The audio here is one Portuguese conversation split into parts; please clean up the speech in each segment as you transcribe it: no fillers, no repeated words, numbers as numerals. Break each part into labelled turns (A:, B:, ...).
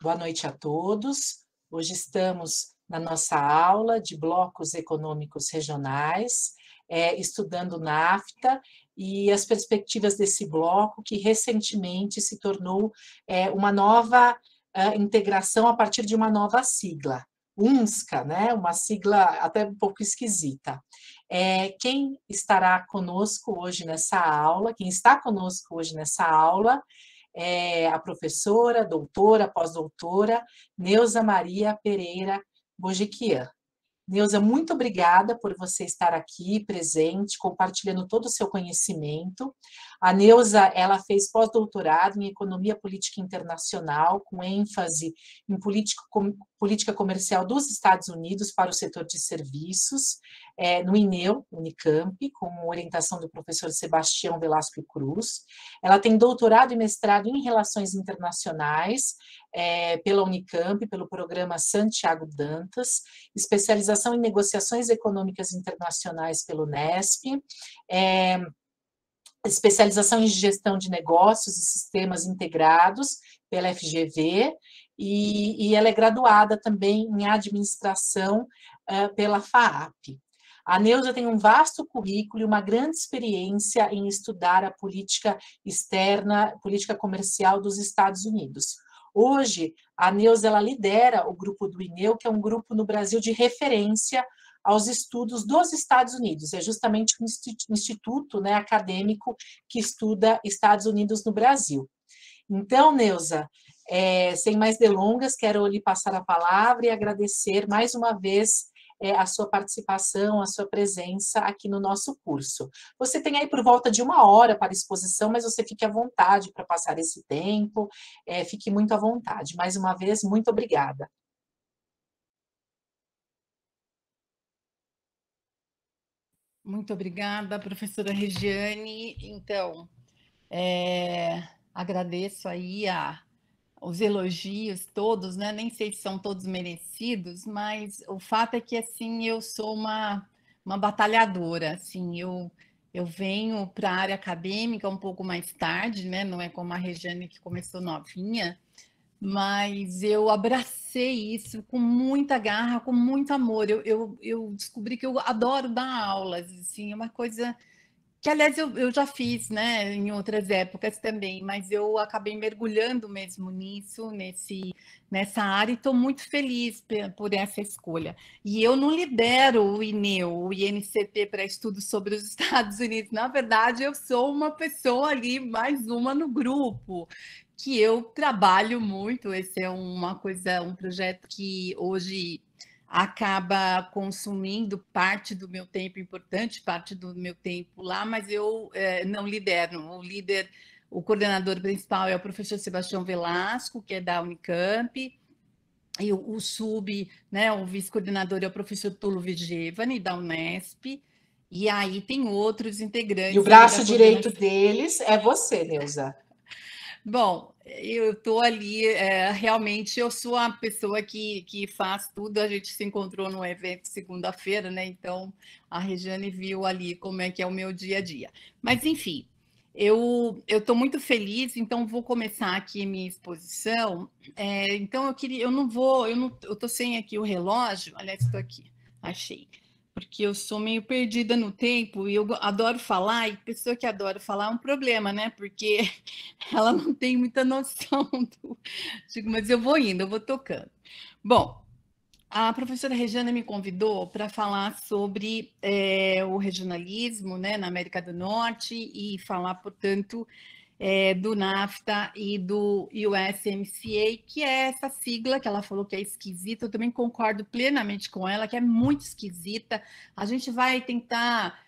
A: Boa noite a todos. Hoje estamos na nossa aula de blocos econômicos regionais, estudando NAFTA e as perspectivas desse bloco que recentemente se tornou uma nova integração a partir de uma nova sigla, UNSCA, né? Uma sigla até um pouco esquisita. Quem estará conosco hoje nessa aula, quem está conosco hoje nessa aula, a professora, doutora, pós-doutora, Neuza Maria Pereira Bojiquian. Neuza, muito obrigada por você estar aqui presente, compartilhando todo o seu conhecimento. A Neuza, ela fez pós-doutorado em Economia Política Internacional, com ênfase em política comercial dos Estados Unidos para o setor de serviços, no INEU, Unicamp, com orientação do professor Sebastião Velasco Cruz. Ela tem doutorado e mestrado em Relações Internacionais pela Unicamp, pelo programa Santiago Dantas, especialização em Negociações Econômicas Internacionais pelo Unesp, especialização em Gestão de Negócios e Sistemas Integrados pela FGV, e ela é graduada também em Administração pela FAAP. A Neuza tem um vasto currículo e uma grande experiência em estudar a política externa, política comercial dos Estados Unidos. Hoje, a Neuza ela lidera o grupo do INEU, que é um grupo no Brasil de referência aos estudos dos Estados Unidos. É justamente um instituto, né, acadêmico que estuda Estados Unidos no Brasil. Então, Neuza, sem mais delongas, quero lhe passar a palavra e agradecer mais uma vez a sua participação, a sua presença aqui no nosso curso. Você tem aí por volta de 1 hora para exposição, mas você fique à vontade para passar esse tempo, fique muito à vontade. Mais uma vez, muito obrigada.
B: Muito obrigada, professora Regiane. Então, agradeço aí os elogios todos, né? Nem sei se são todos merecidos, mas o fato é que, assim, eu sou uma batalhadora, assim, eu venho para a área acadêmica um pouco mais tarde, né? Não é como a Regiane que começou novinha, mas eu abracei isso com muita garra, com muito amor. Eu descobri que eu adoro dar aulas, assim, é uma coisa que, aliás, eu já fiz, né, em outras épocas também, mas eu acabei mergulhando mesmo nessa área e estou muito feliz por essa escolha. E eu não lidero o INEU, o INCP, para estudos sobre os Estados Unidos. Na verdade, eu sou uma pessoa ali, mais uma no grupo, que eu trabalho muito. Esse é um projeto que hoje acaba consumindo parte do meu tempo importante, parte do meu tempo lá, mas eu não lidero. O coordenador principal é o professor Sebastião Velasco, que é da Unicamp, e o sub, né, o vice-coordenador é o professor Tulo Vigevani, da Unesp, e aí tem outros integrantes.
A: E o braço direito deles é você, Neuza.
B: Bom, eu estou ali, realmente eu sou a pessoa que faz tudo. A gente se encontrou no evento segunda-feira, né? Então a Regiane viu ali como é que é o meu dia a dia. Mas enfim, eu estou muito feliz, então vou começar aqui minha exposição. Então eu estou sem aqui o relógio, aliás, estou aqui, achei. Porque eu sou meio perdida no tempo e eu adoro falar, e pessoa que adora falar é um problema, né? Porque ela não tem muita noção Digo, mas eu vou indo, eu vou tocando. Bom, a professora Regiane me convidou para falar sobre o regionalismo, né, na América do Norte e falar, portanto, do NAFTA e do USMCA, que é essa sigla que ela falou que é esquisita. Eu também concordo plenamente com ela, que é muito esquisita. A gente vai tentar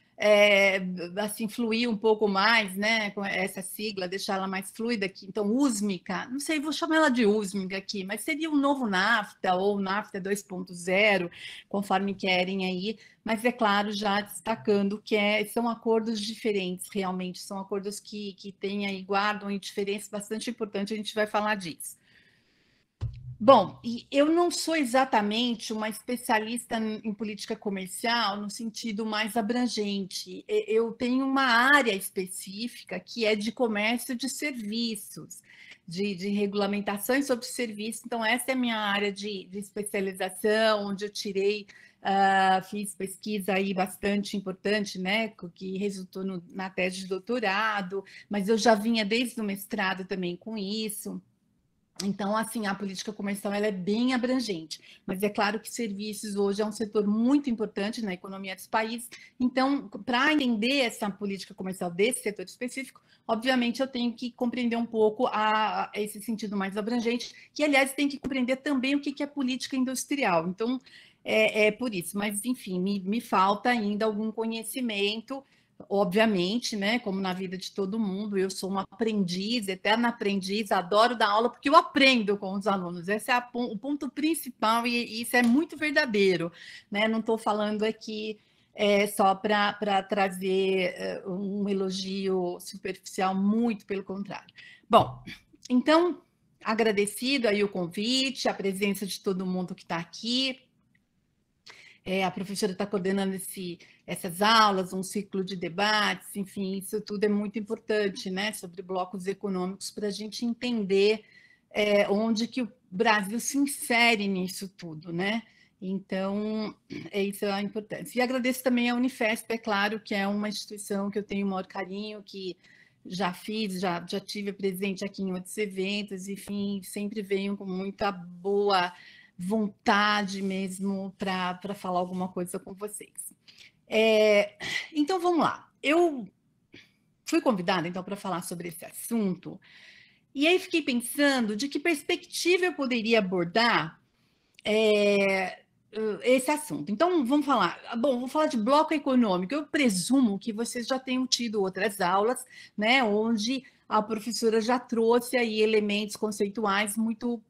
B: assim, fluir um pouco mais, né, com essa sigla, deixar ela mais fluida aqui. Então, USMCA, não sei, vou chamar ela de USMCA aqui, mas seria um novo NAFTA ou NAFTA 2.0, conforme querem aí. Mas, é claro, já destacando que são acordos diferentes, realmente, são acordos que têm aí, guardam diferenças bastante importantes, a gente vai falar disso. Bom, e eu não sou exatamente uma especialista em política comercial no sentido mais abrangente. Eu tenho uma área específica que é de comércio de serviços, de regulamentações sobre serviços. Então, essa é a minha área de especialização, onde eu tirei, fiz pesquisa aí bastante importante, né, que resultou na tese de doutorado, mas eu já vinha desde o mestrado também com isso. Então, assim, a política comercial ela é bem abrangente, mas é claro que serviços hoje é um setor muito importante na economia dos países. Então, para entender essa política comercial desse setor específico, obviamente eu tenho que compreender um pouco esse sentido mais abrangente, que, aliás, tem que compreender também o que é política industrial. Então, é por isso. Mas, enfim, me falta ainda algum conhecimento. Obviamente, né, como na vida de todo mundo, eu sou uma aprendiz, eterna aprendiz, adoro dar aula porque eu aprendo com os alunos. Esse é o ponto principal e isso é muito verdadeiro, né? Não estou falando aqui só para trazer um elogio superficial, muito pelo contrário. Bom, então, agradecido aí o convite, a presença de todo mundo que está aqui. A professora está coordenando essas aulas, um ciclo de debates, enfim, isso tudo é muito importante, né, sobre blocos econômicos, para a gente entender onde que o Brasil se insere nisso tudo, né? Então, isso é a importância. E agradeço também a Unifesp, é claro, que é uma instituição que eu tenho o maior carinho, que já fiz, já tive presente aqui em outros eventos, enfim, sempre venho com muita boa vontade mesmo para falar alguma coisa com vocês. Então, vamos lá. Eu fui convidada, então, para falar sobre esse assunto, e aí fiquei pensando de que perspectiva eu poderia abordar esse assunto. Então, vamos falar. Bom, vou falar de bloco econômico. Eu presumo que vocês já tenham tido outras aulas, né, onde a professora já trouxe aí elementos conceituais muito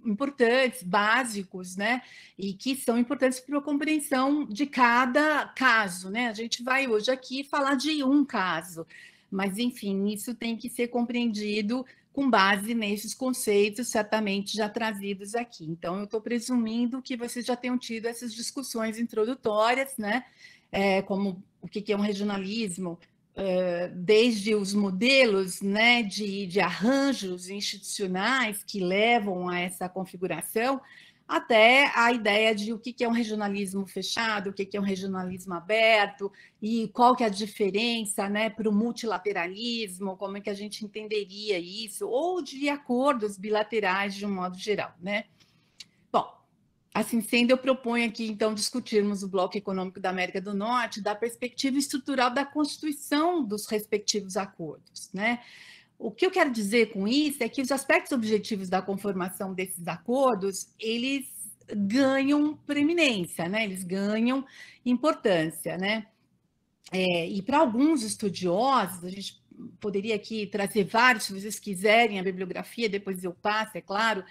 B: importantes, básicos, né, e que são importantes para a compreensão de cada caso, né? A gente vai hoje aqui falar de um caso, mas, enfim, isso tem que ser compreendido com base nesses conceitos certamente já trazidos aqui. Então, eu estou presumindo que vocês já tenham tido essas discussões introdutórias, né? Como o que é um regionalismo, desde os modelos, né, de arranjos institucionais que levam a essa configuração, até a ideia de o que é um regionalismo fechado, o que é um regionalismo aberto, e qual que é a diferença, né, para o multilateralismo, como é que a gente entenderia isso, ou de acordos bilaterais de um modo geral, né? Bom, assim sendo, eu proponho aqui, então, discutirmos o bloco econômico da América do Norte da perspectiva estrutural da constituição dos respectivos acordos, né? O que eu quero dizer com isso é que os aspectos objetivos da conformação desses acordos, eles ganham preeminência, né? Eles ganham importância, né? E para alguns estudiosos, a gente poderia aqui trazer vários, se vocês quiserem, a bibliografia, depois eu passo, é claro,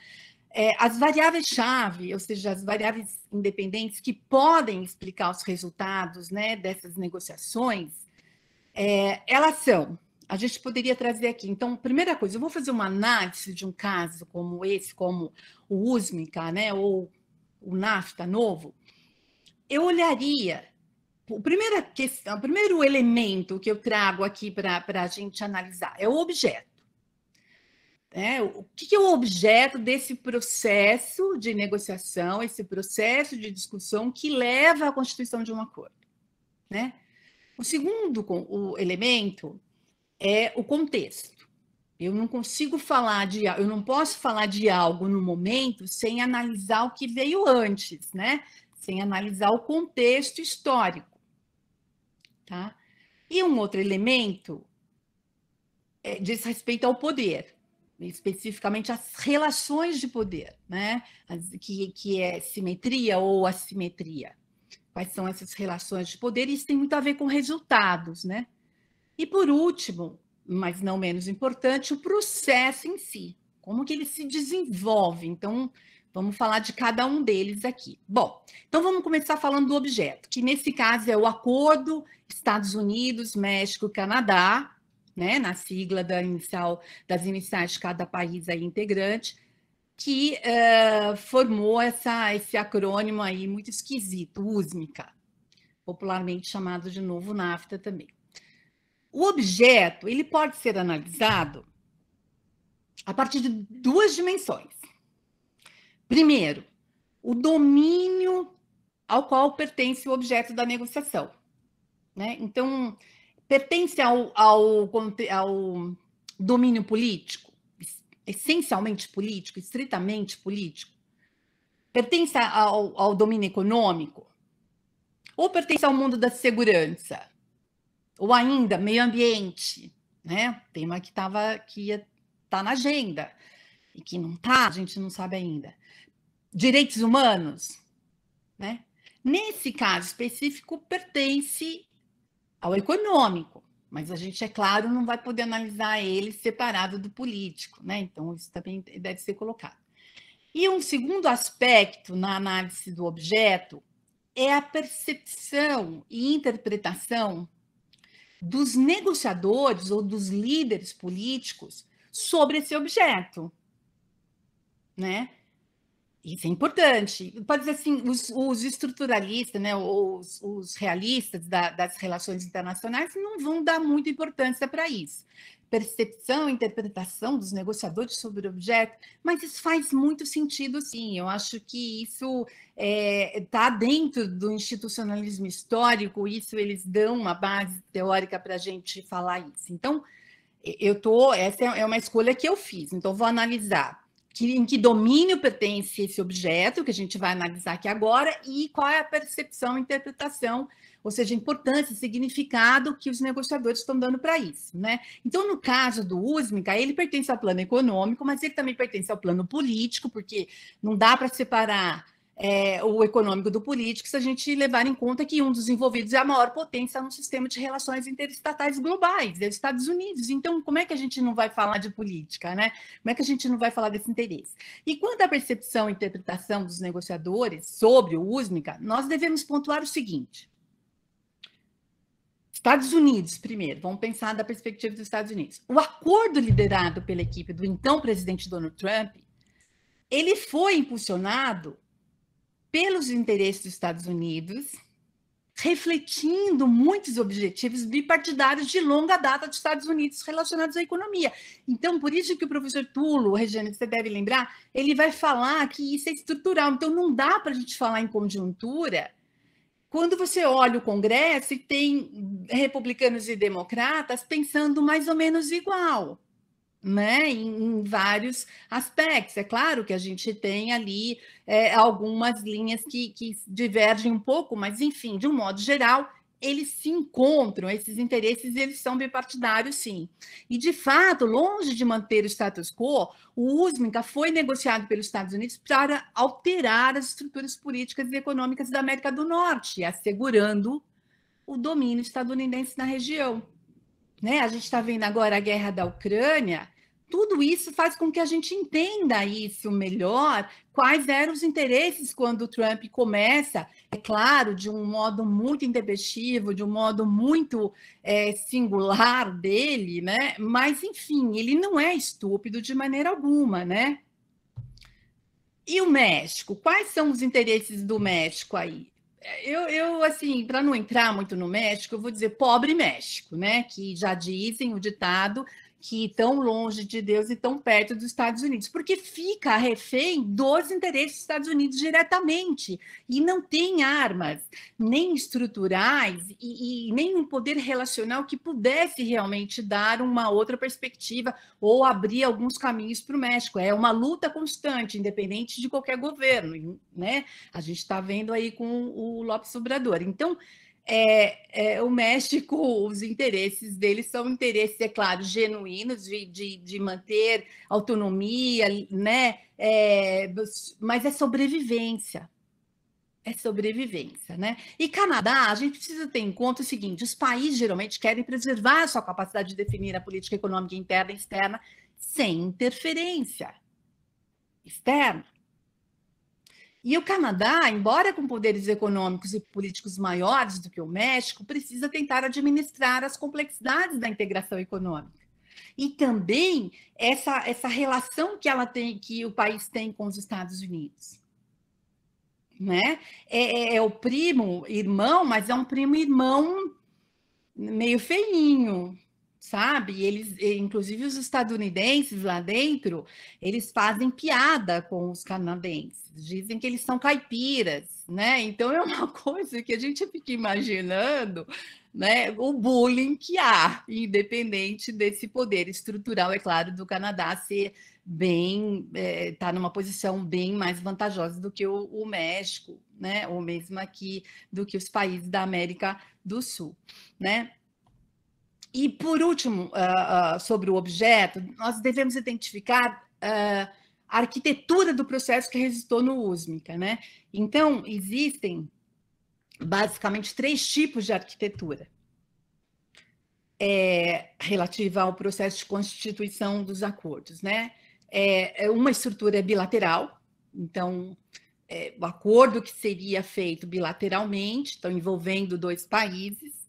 B: as variáveis-chave, ou seja, as variáveis independentes que podem explicar os resultados, né, dessas negociações, elas são, a gente poderia trazer aqui. Então, primeira coisa, eu vou fazer uma análise de um caso como esse, como o USMCA, né, ou o NAFTA novo. Eu olharia, o primeiro elemento que eu trago aqui para a gente analisar é o objeto. O que é o objeto desse processo de negociação, esse processo de discussão que leva à constituição de um acordo, né? O segundo elemento é o contexto. Eu não posso falar de algo no momento sem analisar o que veio antes, né? Sem analisar o contexto histórico, tá? E um outro elemento diz respeito ao poder, especificamente as relações de poder, né? Que é simetria ou assimetria. Quais são essas relações de poder? Isso tem muito a ver com resultados, né? E por último, mas não menos importante, o processo em si, como que ele se desenvolve. Então, vamos falar de cada um deles aqui. Bom, então vamos começar falando do objeto, que nesse caso é o Acordo Estados Unidos, México e Canadá, né, na sigla das iniciais de cada país aí integrante, que formou esse acrônimo aí muito esquisito, USMCA, popularmente chamado de novo NAFTA também. O objeto, ele pode ser analisado a partir de duas dimensões. Primeiro, o domínio ao qual pertence o objeto da negociação, né? Então, pertence ao domínio político, essencialmente político, estritamente político? Pertence ao domínio econômico? Ou pertence ao mundo da segurança? Ou ainda meio ambiente, né? Tema que ia estar na agenda e que não está, a gente não sabe ainda. Direitos humanos, né? Nesse caso específico, pertence ao econômico, mas a gente, é claro, não vai poder analisar ele separado do político, né? Então, isso também deve ser colocado. E um segundo aspecto na análise do objeto é a percepção e interpretação dos negociadores ou dos líderes políticos sobre esse objeto, né? Isso é importante. Pode dizer assim, os estruturalistas, né, os realistas das relações internacionais não vão dar muita importância para isso. Percepção, interpretação dos negociadores sobre o objeto, mas isso faz muito sentido, sim. Eu acho que isso está dentro do institucionalismo histórico, isso eles dão uma base teórica para a gente falar isso. Então, essa é uma escolha que eu fiz, então vou analisar em que domínio pertence esse objeto, que a gente vai analisar aqui agora, e qual é a percepção e interpretação, ou seja, a importância e significado que os negociadores estão dando para isso, né? Então, no caso do USMCA, ele pertence ao plano econômico, mas ele também pertence ao plano político, porque não dá para separar o econômico do político se a gente levar em conta que um dos envolvidos é a maior potência no sistema de relações interestatais globais, é os Estados Unidos. Então, como é que a gente não vai falar de política, né? Como é que a gente não vai falar desse interesse? E quanto à percepção e interpretação dos negociadores sobre o USMCA, nós devemos pontuar o seguinte. Estados Unidos, primeiro, vamos pensar da perspectiva dos Estados Unidos. O acordo liderado pela equipe do então presidente Donald Trump, ele foi impulsionado pelos interesses dos Estados Unidos, refletindo muitos objetivos bipartidários de longa data dos Estados Unidos relacionados à economia. Então, por isso que o professor Tulo, Regiane, você deve lembrar, ele vai falar que isso é estrutural. Então, não dá para a gente falar em conjuntura quando você olha o Congresso e tem republicanos e democratas pensando mais ou menos igual, né, em vários aspectos. É claro que a gente tem ali algumas linhas que divergem um pouco, mas, enfim, de um modo geral, eles se encontram, esses interesses, eles são bipartidários, sim. E, de fato, longe de manter o status quo, o USMCA foi negociado pelos Estados Unidos para alterar as estruturas políticas e econômicas da América do Norte, assegurando o domínio estadunidense na região. Né? A gente está vendo agora a guerra da Ucrânia, tudo isso faz com que a gente entenda isso melhor, quais eram os interesses quando o Trump começa, é claro, de um modo muito intempestivo, de um modo muito singular dele, né? Mas, enfim, ele não é estúpido de maneira alguma, né? E o México? Quais são os interesses do México aí? Eu assim, para não entrar muito no México, eu vou dizer pobre México, né? Que já dizem o ditado que tão longe de Deus e tão perto dos Estados Unidos, porque fica refém dos interesses dos Estados Unidos diretamente e não tem armas nem estruturais e nem um poder relacional que pudesse realmente dar uma outra perspectiva ou abrir alguns caminhos para o México. É uma luta constante, independente de qualquer governo, né? A gente está vendo aí com o López Obrador. Então, o México, os interesses deles são interesses, é claro, genuínos de manter autonomia, né? Mas é sobrevivência. É sobrevivência, né? E Canadá, a gente precisa ter em conta o seguinte: os países geralmente querem preservar a sua capacidade de definir a política econômica interna e externa sem interferência externa. E o Canadá, embora com poderes econômicos e políticos maiores do que o México, precisa tentar administrar as complexidades da integração econômica. E também essa relação que ela tem, que o país tem com os Estados Unidos. Né? É o primo irmão, mas é um primo irmão meio feinho, sabe? Eles, inclusive os estadunidenses lá dentro, eles fazem piada com os canadenses, dizem que eles são caipiras, né? Então é uma coisa que a gente fica imaginando, né? O bullying que há, independente desse poder estrutural, é claro, do Canadá ser bem, tá numa posição bem mais vantajosa do que o México, né? Ou mesmo aqui do que os países da América do Sul, né? E, por último, sobre o objeto, nós devemos identificar a arquitetura do processo que resultou no USMICA, né? Então, existem basicamente 3 tipos de arquitetura relativa ao processo de constituição dos acordos, né? Uma estrutura bilateral, então, o acordo que seria feito bilateralmente, então, envolvendo 2 países.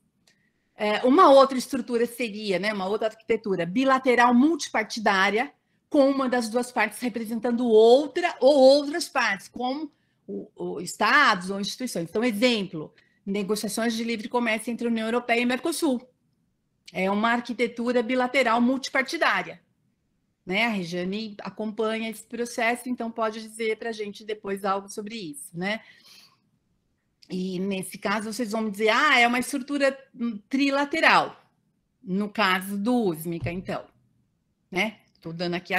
B: Uma outra estrutura seria, né, uma outra arquitetura bilateral multipartidária, com uma das 2 partes representando outra ou outras partes, como estados ou instituições. Então, exemplo, negociações de livre comércio entre a União Europeia e Mercosul. É uma arquitetura bilateral multipartidária. Né? A Regiane acompanha esse processo, então pode dizer para a gente depois algo sobre isso, né? E nesse caso vocês vão me dizer, é uma estrutura trilateral, no caso do USMICA, então, né? Estou dando aqui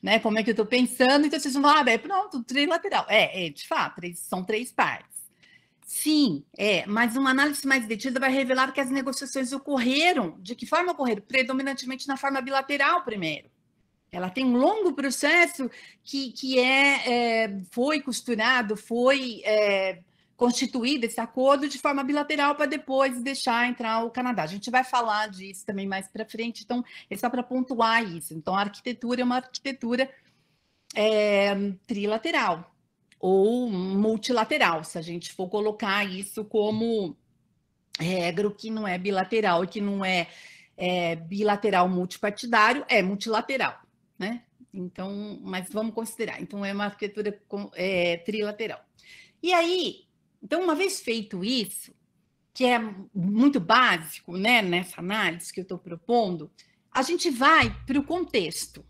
B: né, como é que eu estou pensando, então vocês vão falar, pronto, trilateral. De fato, são 3 partes. Sim, mas uma análise mais detida vai revelar que as negociações ocorreram, de que forma ocorreram? Predominantemente na forma bilateral primeiro. Ela tem um longo processo que foi costurado, foi constituído esse acordo de forma bilateral para depois deixar entrar o Canadá. A gente vai falar disso também mais para frente, então é só para pontuar isso. Então, a arquitetura é uma arquitetura trilateral ou multilateral, se a gente for colocar isso como regra, o que não é bilateral, o que não é bilateral multipartidário, é multilateral, né? Então, mas vamos considerar. Então, é uma arquitetura trilateral. E aí, então, uma vez feito isso, que é muito básico, né, nessa análise que eu estou propondo, a gente vai para o contexto.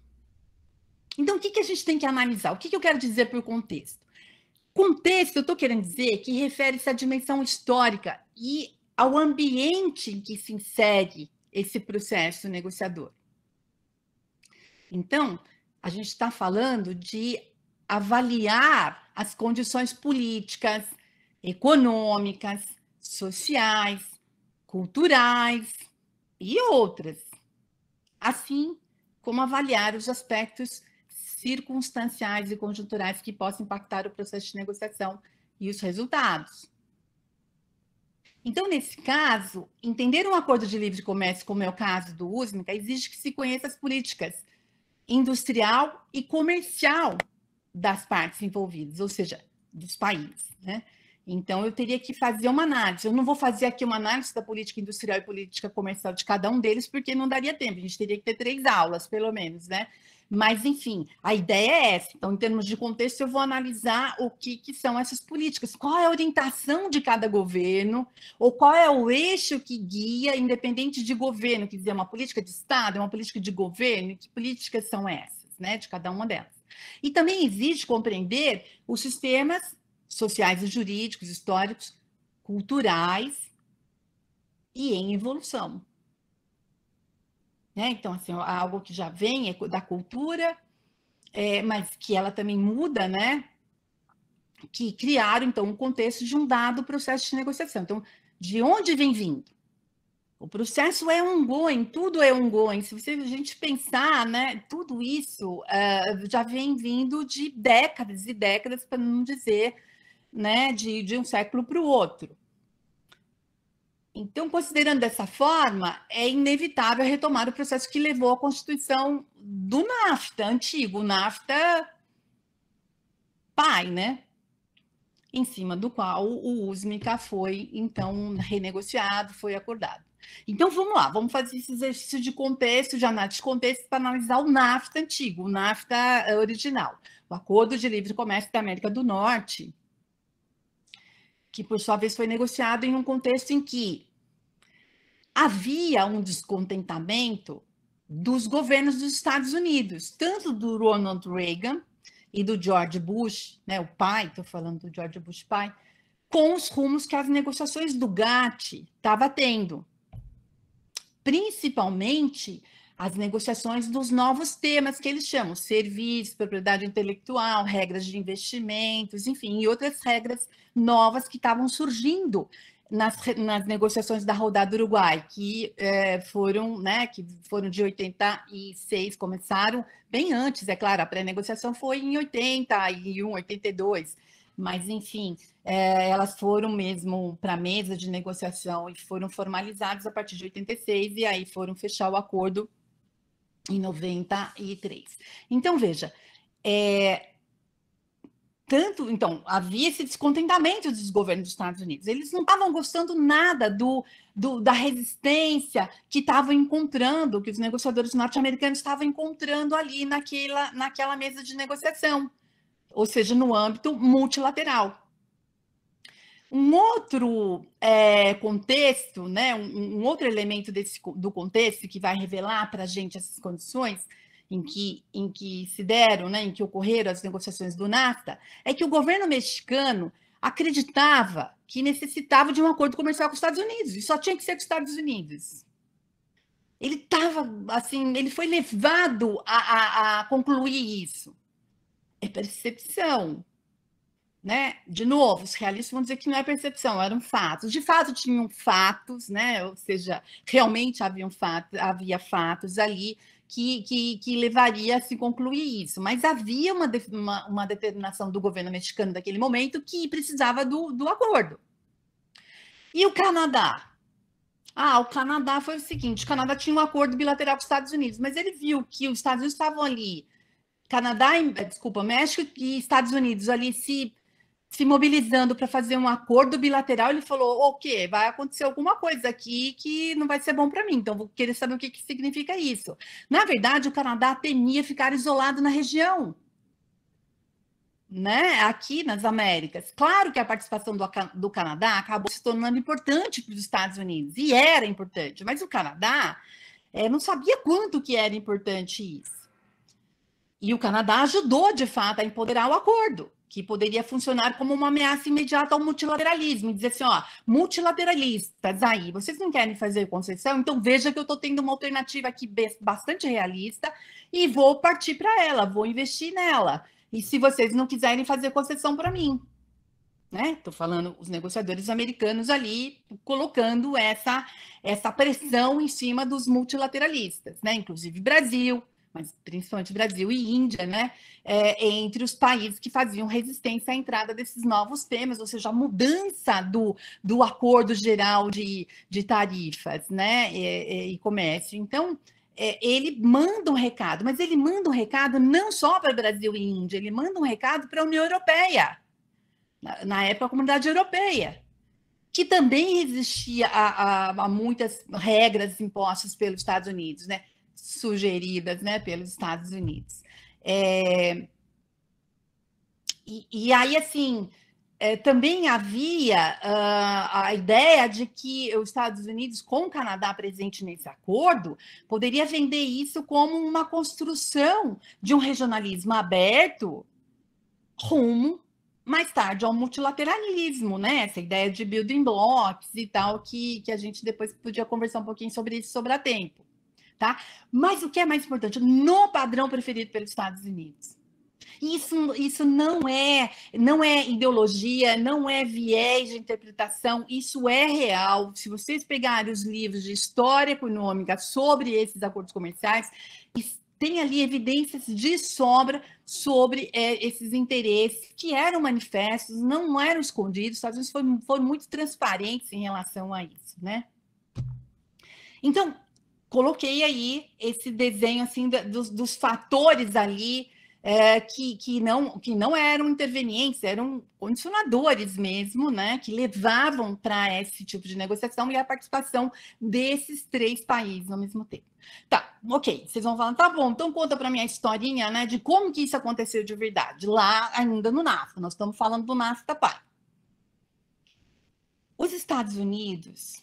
B: Então, o que a gente tem que analisar? O que eu quero dizer por contexto? Contexto, eu estou querendo dizer que refere-se à dimensão histórica e ao ambiente em que se insere esse processo negociador. Então, a gente está falando de avaliar as condições políticas, econômicas, sociais, culturais e outras, assim como avaliar os aspectos circunstanciais e conjunturais que possam impactar o processo de negociação e os resultados. Então, nesse caso, entender um acordo de livre comércio, como é o caso do USMICA, exige que se conheça as políticas industrial e comercial das partes envolvidas, ou seja, dos países, né? Então, eu teria que fazer uma análise. Eu não vou fazer aqui uma análise da política industrial e política comercial de cada um deles, porque não daria tempo. A gente teria que ter 3 aulas, pelo menos, né? Mas, enfim, a ideia é essa. Então, em termos de contexto, eu vou analisar o que são essas políticas, qual é a orientação de cada governo, ou qual é o eixo que guia, independente de governo, quer dizer, uma política de Estado, uma política de governo, e que políticas são essas, né, de cada uma delas. E também exige compreender os sistemas sociais e jurídicos, históricos, culturais e em evolução. Né? Então, assim, algo que já vem da cultura, mas que ela também muda, né? Que criaram, então, um contexto de um dado processo de negociação. Então, de onde vem vindo? O processo é ongoing, tudo é ongoing. Se a gente pensar, né, tudo isso já vem vindo de décadas e décadas, para não dizer, né, de um século para o outro. Então, considerando dessa forma, é inevitável retomar o processo que levou à constituição do NAFTA, antigo, o NAFTA pai, né? Em cima do qual o USMICA foi, então, renegociado, foi acordado. Então, vamos lá, vamos fazer esse exercício de contexto, de análise de contexto, para analisar o NAFTA antigo, o NAFTA original, o Acordo de Livre Comércio da América do Norte, que, por sua vez, foi negociado em um contexto em que havia um descontentamento dos governos dos Estados Unidos, tanto do Ronald Reagan e do George Bush, né, o pai, estou falando do George Bush pai, com os rumos que as negociações do GATT estavam tendo. Principalmente as negociações dos novos temas que eles chamam, serviços, propriedade intelectual, regras de investimentos, enfim, e outras regras novas que estavam surgindo nas negociações da rodada do Uruguai, que foram de 86, começaram bem antes, é claro, a pré-negociação foi em 81, 82, mas, enfim, elas foram mesmo para a mesa de negociação e foram formalizadas a partir de 86, e aí foram fechar o acordo em 93. Então, veja, então, havia esse descontentamento dos governos dos Estados Unidos. Eles não estavam gostando nada da resistência que estavam encontrando, que os negociadores norte-americanos estavam encontrando ali naquela mesa de negociação, ou seja, no âmbito multilateral. Um outro contexto, né, um outro elemento do contexto que vai revelar para a gente essas condições em que se deram, né, em que ocorreram as negociações do NAFTA, é que o governo mexicano acreditava que necessitava de um acordo comercial com os Estados Unidos, e só tinha que ser com os Estados Unidos. Ele estava, assim, ele foi levado a concluir isso. É percepção, né? De novo, os realistas vão dizer que não é percepção, eram fatos. De fato, tinham fatos, né? Ou seja, realmente havia fatos ali que levaria a se concluir isso. Mas havia uma determinação do governo mexicano daquele momento que precisava do acordo. E o Canadá? O Canadá foi o seguinte: o Canadá tinha um acordo bilateral com os Estados Unidos, mas ele viu que os Estados Unidos estavam ali, México e Estados Unidos ali se mobilizando para fazer um acordo bilateral. Ele falou: ok, vai acontecer alguma coisa aqui que não vai ser bom para mim, então vou querer saber o que significa isso. Na verdade, o Canadá temia ficar isolado na região, né? Aqui nas Américas. Claro que a participação do Canadá acabou se tornando importante para os Estados Unidos, e era importante, mas o Canadá não sabia quanto que era importante isso. E o Canadá ajudou, de fato, a empoderar o acordo, que poderia funcionar como uma ameaça imediata ao multilateralismo, e dizer assim: multilateralistas aí, vocês não querem fazer concessão? Então veja que eu estou tendo uma alternativa aqui bastante realista e vou partir para ela, vou investir nela. E se vocês não quiserem fazer concessão para mim, né? Estou falando os negociadores americanos ali colocando essa pressão em cima dos multilateralistas, né? Inclusive Brasil, mas principalmente Brasil e Índia, né, entre os países que faziam resistência à entrada desses novos temas, ou seja, a mudança do acordo geral de tarifas, né, e comércio. Então, ele manda um recado, mas ele manda um recado não só para Brasil e Índia, ele manda um recado para a União Europeia, na época a Comunidade Europeia, que também resistia a muitas regras impostas pelos Estados Unidos, né, sugeridas, né, pelos Estados Unidos. E aí, assim, também havia a ideia de que os Estados Unidos, com o Canadá presente nesse acordo, poderia vender isso como uma construção de um regionalismo aberto rumo, mais tarde, ao multilateralismo, né? Essa ideia de building blocks e tal, que a gente depois podia conversar um pouquinho sobre isso, sobrar tempo. Tá? Mas o que é mais importante, no padrão preferido pelos Estados Unidos. Isso não é ideologia, não é viés de interpretação, isso é real. Se vocês pegarem os livros de história econômica sobre esses acordos comerciais, tem ali evidências de sobra sobre esses interesses que eram manifestos, não eram escondidos. Os Estados Unidos foram muito transparentes em relação a isso, né? Então, coloquei aí esse desenho assim dos fatores ali que não eram intervenientes, eram condicionadores mesmo, né, que levavam para esse tipo de negociação e a participação desses 3 países ao mesmo tempo. Tá, ok, vocês vão falar, tá bom, então conta para mim a historinha, né, de como que isso aconteceu de verdade, lá ainda no NAFTA, nós estamos falando do NAFTA, pai. Os Estados Unidos,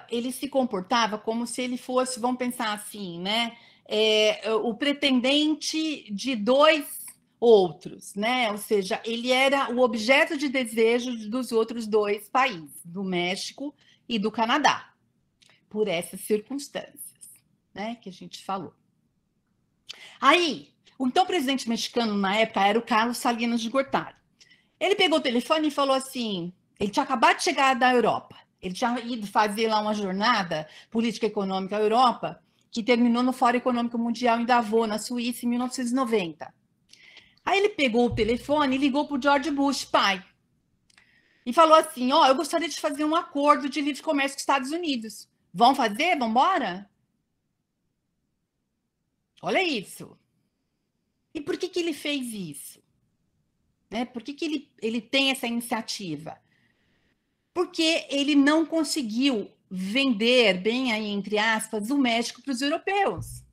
B: ele se comportava como se ele fosse, vamos pensar assim, né, o pretendente de 2 outros, né? Ou seja, ele era o objeto de desejo dos outros 2 países, do México e do Canadá, por essas circunstâncias, né, que a gente falou. Aí, o então presidente mexicano na época era o Carlos Salinas de Gortari. Ele pegou o telefone e falou assim, ele tinha acabado de chegar da Europa, ele tinha ido fazer lá uma jornada política econômica à Europa, que terminou no Fórum Econômico Mundial em Davos, na Suíça, em 1990. Aí ele pegou o telefone e ligou para o George Bush, pai, e falou assim, eu gostaria de fazer um acordo de livre comércio com os Estados Unidos. Vão fazer? Vão embora? Olha isso. E por que ele fez isso? Né? Por que ele tem essa iniciativa? Porque ele não conseguiu vender, bem aí, entre aspas, o México para os europeus.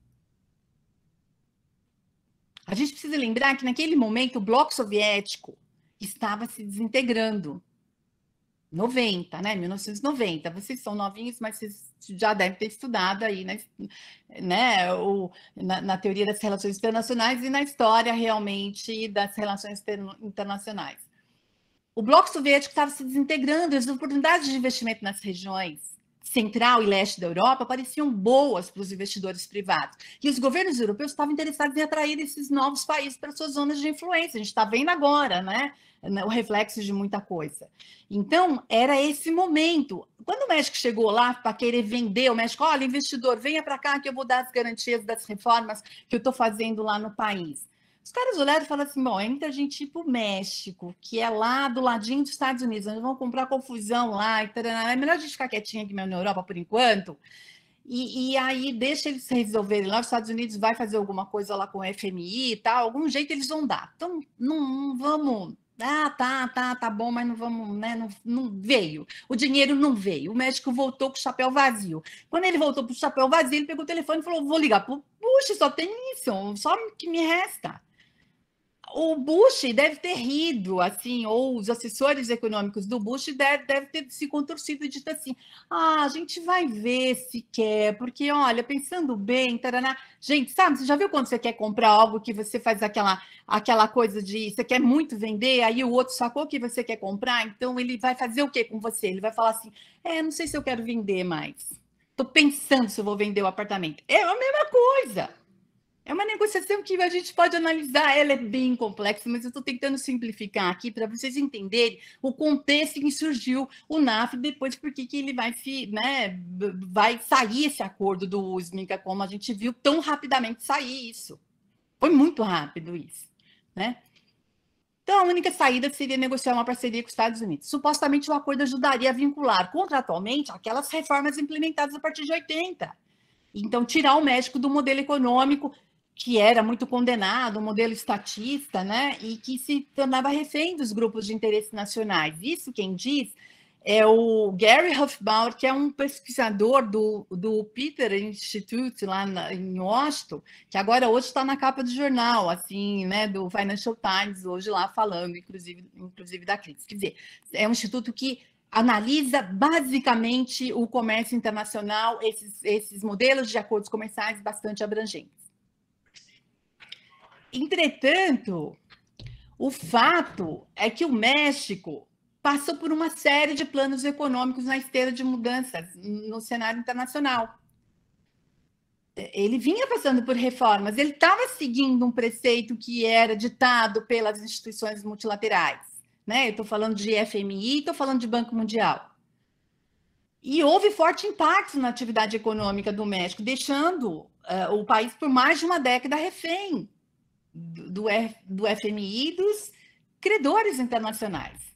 B: A gente precisa lembrar que, naquele momento, o bloco soviético estava se desintegrando. 90, né? 1990. Vocês são novinhos, mas vocês já devem ter estudado aí, né? Na teoria das relações internacionais e na história, realmente, das relações internacionais. O bloco soviético estava se desintegrando, as oportunidades de investimento nas regiões central e leste da Europa pareciam boas para os investidores privados. E os governos europeus estavam interessados em atrair esses novos países para suas zonas de influência. A gente está vendo agora, né? O reflexo de muita coisa. Então, era esse momento. Quando o México chegou lá para querer vender, o México, olha, investidor, venha para cá que eu vou dar as garantias das reformas que eu estou fazendo lá no país. Os caras olharam e falaram assim, bom, entra a gente ir para o México, que é lá do ladinho dos Estados Unidos, nós vamos comprar confusão lá, e tarana. É melhor a gente ficar quietinho aqui mesmo na Europa por enquanto, e aí deixa eles resolverem lá, os Estados Unidos vai fazer alguma coisa lá com o FMI e tal, algum jeito eles vão dar. Então, não vamos... tá bom, mas não vamos, né? Não veio. O dinheiro não veio. O México voltou com o chapéu vazio. Quando ele voltou com o chapéu vazio, ele pegou o telefone e falou: vou ligar para o Bush, só tem isso, só o que me resta. O Bush deve ter rido, assim, ou os assessores econômicos do Bush deve ter se contorcido e dito assim, a gente vai ver se quer, porque, olha, pensando bem, taraná. Gente, sabe, você já viu quando você quer comprar algo que você faz aquela coisa de, você quer muito vender, aí o outro sacou que você quer comprar, então ele vai fazer o quê com você? Ele vai falar assim, não sei se eu quero vender mais. Estou pensando se eu vou vender o apartamento. É a mesma coisa. É uma negociação que a gente pode analisar, ela é bem complexa, mas eu estou tentando simplificar aqui para vocês entenderem o contexto em que surgiu o NAFTA, depois porque que ele vai sair esse acordo do USMCA, como a gente viu tão rapidamente sair isso. Foi muito rápido isso, né? Então, a única saída seria negociar uma parceria com os Estados Unidos. Supostamente, o acordo ajudaria a vincular contratualmente aquelas reformas implementadas a partir de 80. Então, tirar o México do modelo econômico que era muito condenado, um modelo estatista, né? E que se tornava refém dos grupos de interesse nacionais. Isso quem diz é o Gary Hufbauer, que é um pesquisador do Peter Institute lá em Washington, que agora hoje está na capa do jornal, assim, né? Do Financial Times, hoje lá falando, inclusive da crise. Quer dizer, é um instituto que analisa basicamente o comércio internacional, esses modelos de acordos comerciais bastante abrangentes. Entretanto, o fato é que o México passou por uma série de planos econômicos na esteira de mudanças no cenário internacional. Ele vinha passando por reformas, ele estava seguindo um preceito que era ditado pelas instituições multilaterais. Né? Eu estou falando de FMI, estou falando de Banco Mundial. E houve forte impacto na atividade econômica do México, deixando o país por mais de uma década refém do FMI e dos credores internacionais.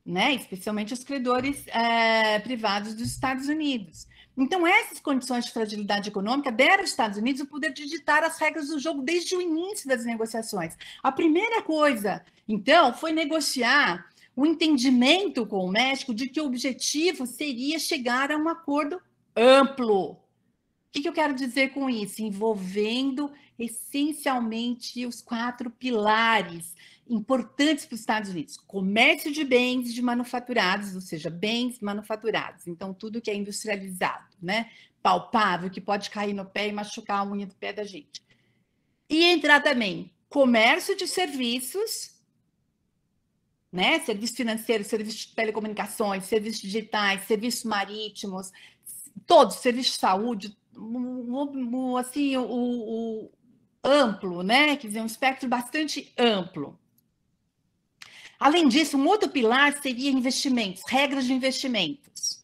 B: né? Especialmente os credores privados dos Estados Unidos. Então, essas condições de fragilidade econômica deram aos Estados Unidos o poder de ditar as regras do jogo desde o início das negociações. A primeira coisa, então, foi negociar o entendimento com o México de que o objetivo seria chegar a um acordo amplo. O que eu quero dizer com isso? Envolvendo essencialmente os 4 pilares importantes para os Estados Unidos: comércio de bens de manufaturados, ou seja, bens manufaturados. Então, tudo que é industrializado, né? Palpável, que pode cair no pé e machucar a unha do pé da gente. E entrar também comércio de serviços, né? Serviço financeiro, serviço de telecomunicações, serviços digitais, serviços marítimos, todos, serviço de saúde, assim, o amplo, né? Quer dizer, um espectro bastante amplo. Além disso, um outro pilar seria investimentos, regras de investimentos,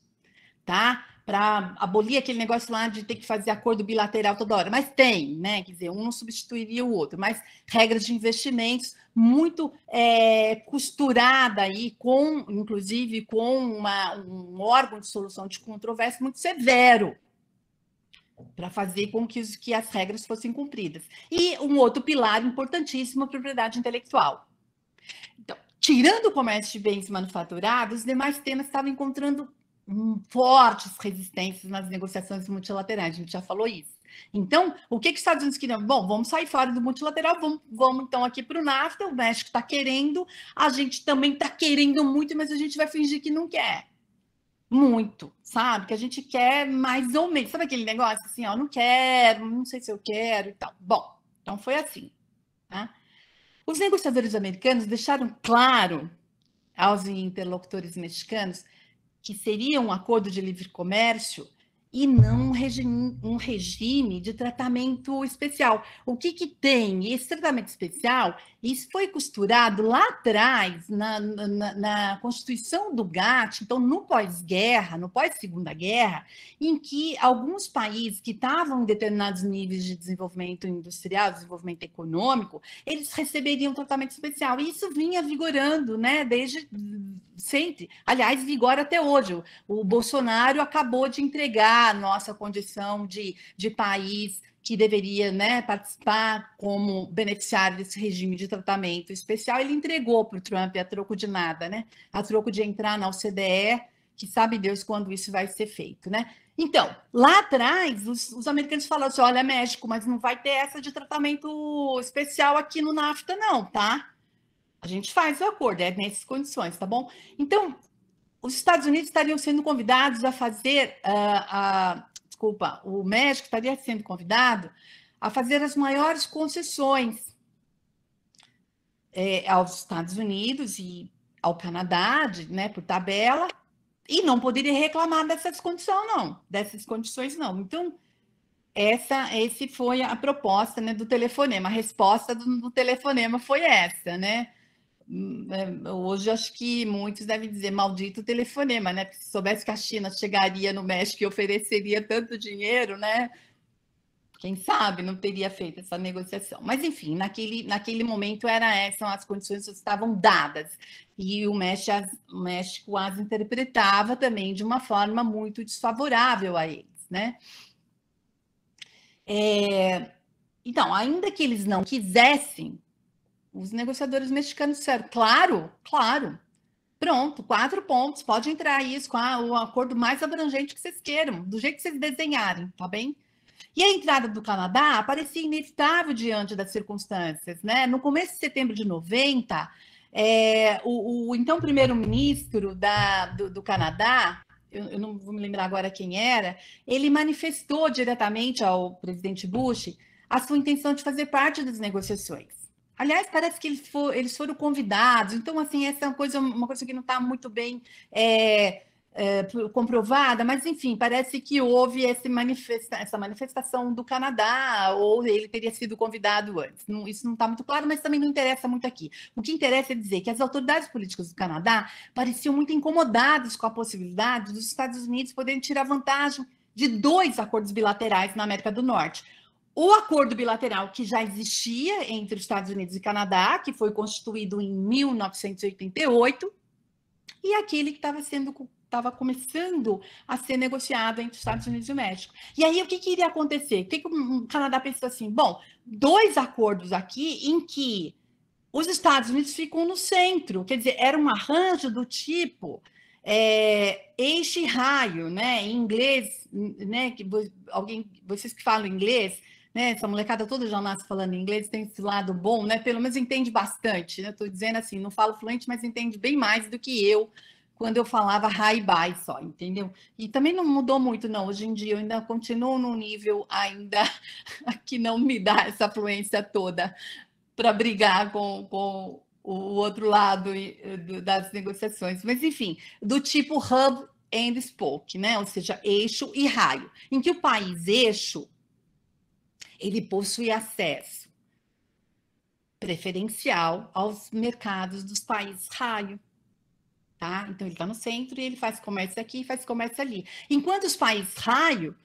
B: tá? Para abolir aquele negócio lá de ter que fazer acordo bilateral toda hora. Mas tem, né? Quer dizer, um não substituiria o outro, mas regras de investimentos muito costurada aí com, inclusive, com um órgão de solução de controvérsia muito severo, para fazer com que as regras fossem cumpridas. E um outro pilar importantíssimo, a propriedade intelectual. Então, tirando o comércio de bens manufaturados, os demais temas estavam encontrando fortes resistências nas negociações multilaterais, a gente já falou isso. Então, o que os Estados Unidos queriam? Bom, vamos sair fora do multilateral, vamos então aqui para o NAFTA, o México está querendo, a gente também está querendo muito, mas a gente vai fingir que não quer. Muito, sabe? Que a gente quer mais ou menos. Sabe aquele negócio assim, ó, não quero, não sei se eu quero e tal. Bom, então foi assim, tá? Os negociadores americanos deixaram claro aos interlocutores mexicanos que seria um acordo de livre comércio e não um regime de tratamento especial. O que tem? Esse tratamento especial, isso foi costurado lá atrás, na Constituição do GATT, então no pós-guerra, no pós-segunda guerra, em que alguns países que estavam em determinados níveis de desenvolvimento industrial, desenvolvimento econômico, eles receberiam tratamento especial. E isso vinha vigorando, né, desde sempre. Aliás, vigora até hoje. O Bolsonaro acabou de entregar a nossa condição de país que deveria, né, participar como beneficiário desse regime de tratamento especial. Ele entregou para o Trump a troco de nada, né? A troco de entrar na OCDE, que sabe Deus quando isso vai ser feito, né? Então, lá atrás, os americanos falaram assim, olha, México, mas não vai ter essa de tratamento especial aqui no NAFTA, não, tá? A gente faz o acordo, é nessas condições, tá bom? Então, os Estados Unidos estariam sendo convidados a fazer, o México estaria sendo convidado a fazer as maiores concessões aos Estados Unidos e ao Canadá, né, por tabela, e não poderia reclamar dessas condições, não. Então, essa foi a proposta, né, do telefonema. A resposta do telefonema foi essa, né? Hoje acho que muitos devem dizer maldito telefonema, né? Porque se soubesse que a China chegaria no México e ofereceria tanto dinheiro, né? Quem sabe não teria feito essa negociação. Mas, enfim, naquele momento são as condições que estavam dadas. E o México as interpretava também de uma forma muito desfavorável a eles, né? Então, ainda que eles não quisessem, os negociadores mexicanos disseram, claro, pronto, 4 pontos, pode entrar isso com o acordo mais abrangente que vocês queiram, do jeito que vocês desenharem, tá bem? E a entrada do Canadá parecia inevitável diante das circunstâncias, né? No começo de setembro de 90, o então primeiro-ministro do Canadá, eu não vou me lembrar agora quem era, ele manifestou diretamente ao presidente Bush a sua intenção de fazer parte das negociações. Aliás, parece que eles foram convidados. Então, assim, essa é uma coisa que não está muito bem comprovada, mas, enfim, parece que houve essa manifestação do Canadá, ou ele teria sido convidado antes. Isso não está muito claro, mas também não interessa muito aqui. O que interessa é dizer que as autoridades políticas do Canadá pareciam muito incomodadas com a possibilidade dos Estados Unidos poderem tirar vantagem de 2 acordos bilaterais na América do Norte. O acordo bilateral que já existia entre os Estados Unidos e Canadá, que foi constituído em 1988, e aquele que estava começando a ser negociado entre os Estados Unidos e o México. E aí, o que iria acontecer? O que o Canadá pensou assim? Bom, 2 acordos aqui em que os Estados Unidos ficam no centro, quer dizer, era um arranjo do tipo eixo e raio, né? Em inglês, né? Vocês que falam inglês, né? Essa molecada toda já nasce falando inglês, tem esse lado bom, né? Pelo menos entende bastante, né? Estou dizendo assim, não falo fluente, mas entende bem mais do que eu quando eu falava hi bye só, entendeu? E também não mudou muito, não. Hoje em dia eu ainda continuo num nível ainda que não me dá essa fluência toda para brigar com o outro lado das negociações. Mas, enfim, do tipo hub and spoke, né? Ou seja, eixo e raio, em que o país eixo ele possui acesso preferencial aos mercados dos países raio. Tá? Então, ele está no centro e ele faz comércio aqui e faz comércio ali. Enquanto os países raio,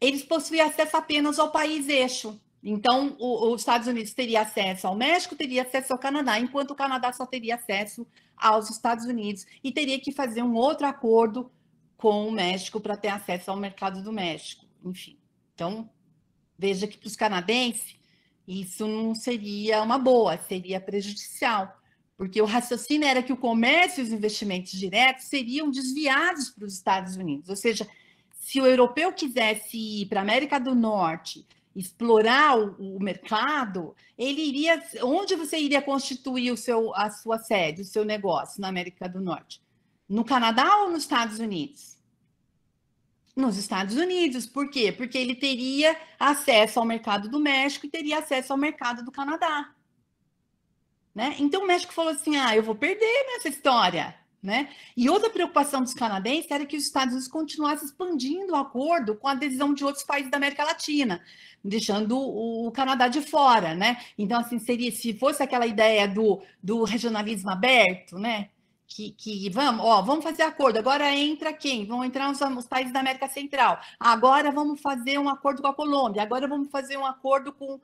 B: eles possuem acesso apenas ao país eixo. Então, os Estados Unidos teria acesso ao México, teria acesso ao Canadá, enquanto o Canadá só teria acesso aos Estados Unidos e teria que fazer um outro acordo com o México para ter acesso ao mercado do México. Enfim, então, veja que para os canadenses isso não seria uma boa, seria prejudicial, porque o raciocínio era que o comércio e os investimentos diretos seriam desviados para os Estados Unidos, ou seja, se o europeu quisesse ir para a América do Norte, explorar o mercado, ele iria. Onde você iria constituir a sua sede, o seu negócio na América do Norte? No Canadá ou nos Estados Unidos? Nos Estados Unidos. Por quê? Porque ele teria acesso ao mercado do México e teria acesso ao mercado do Canadá. Né? Então o México falou assim: eu vou perder nessa história. Né? E outra preocupação dos canadenses era que os Estados Unidos continuassem expandindo o acordo com a adesão de outros países da América Latina, deixando o Canadá de fora, né? Então, assim, se fosse aquela ideia do regionalismo aberto, né? Que vamos fazer acordo. Agora entra quem? Vão entrar os países da América Central. Agora vamos fazer um acordo com a Colômbia. Agora vamos fazer um acordo com,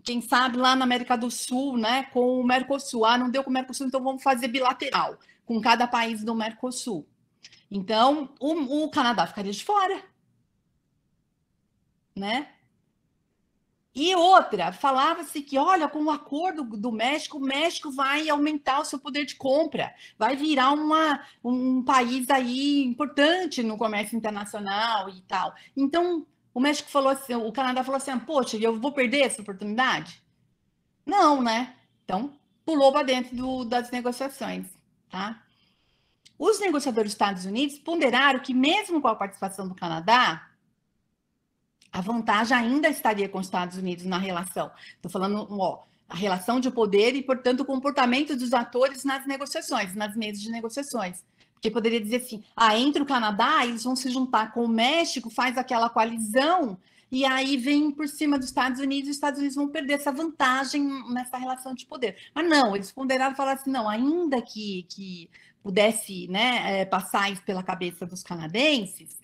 B: quem sabe, lá na América do Sul, né? Com o Mercosul. Não deu com o Mercosul, então vamos fazer bilateral com cada país do Mercosul. Então, o Canadá ficaria de fora. Né? E outra, falava-se que, olha, com o acordo do México, o México vai aumentar o seu poder de compra, vai virar um país aí importante no comércio internacional e tal. Então, o México falou assim, o Canadá falou assim, poxa, eu vou perder essa oportunidade? Não, né? Então, pulou para dentro das negociações, tá? Os negociadores dos Estados Unidos ponderaram que, mesmo com a participação do Canadá, a vantagem ainda estaria com os Estados Unidos na relação. Estou falando, a relação de poder e, portanto, o comportamento dos atores nas negociações, nas mesas de negociações. Porque poderia dizer assim, entre o Canadá, eles vão se juntar com o México, faz aquela coalizão, e aí vem por cima dos Estados Unidos, e os Estados Unidos vão perder essa vantagem nessa relação de poder. Mas não, eles ponderaram e falaram assim, não, ainda que pudesse, né, passar isso pela cabeça dos canadenses,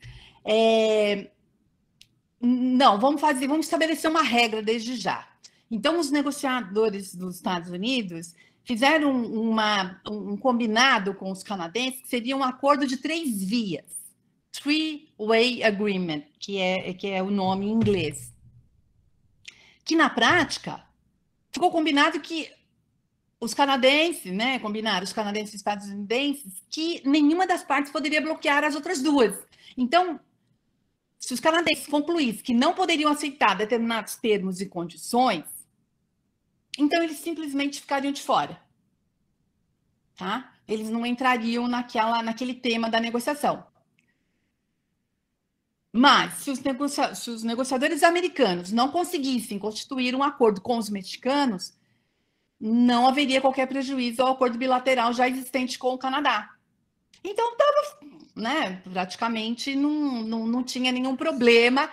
B: não, vamos estabelecer uma regra desde já. Então, os negociadores dos Estados Unidos fizeram um combinado com os canadenses, que seria um acordo de 3 vias. Three-way agreement, que é o nome em inglês. Que, na prática, ficou combinado que os canadenses, né, combinaram os canadenses e os estadunidenses, que nenhuma das partes poderia bloquear as outras duas. Então, se os canadenses concluíssem que não poderiam aceitar determinados termos e condições, então eles simplesmente ficariam de fora. Tá? Eles não entrariam naquele tema da negociação. Mas, se os negociadores americanos não conseguissem constituir um acordo com os mexicanos, não haveria qualquer prejuízo ao acordo bilateral já existente com o Canadá. Então, né, praticamente não tinha nenhum problema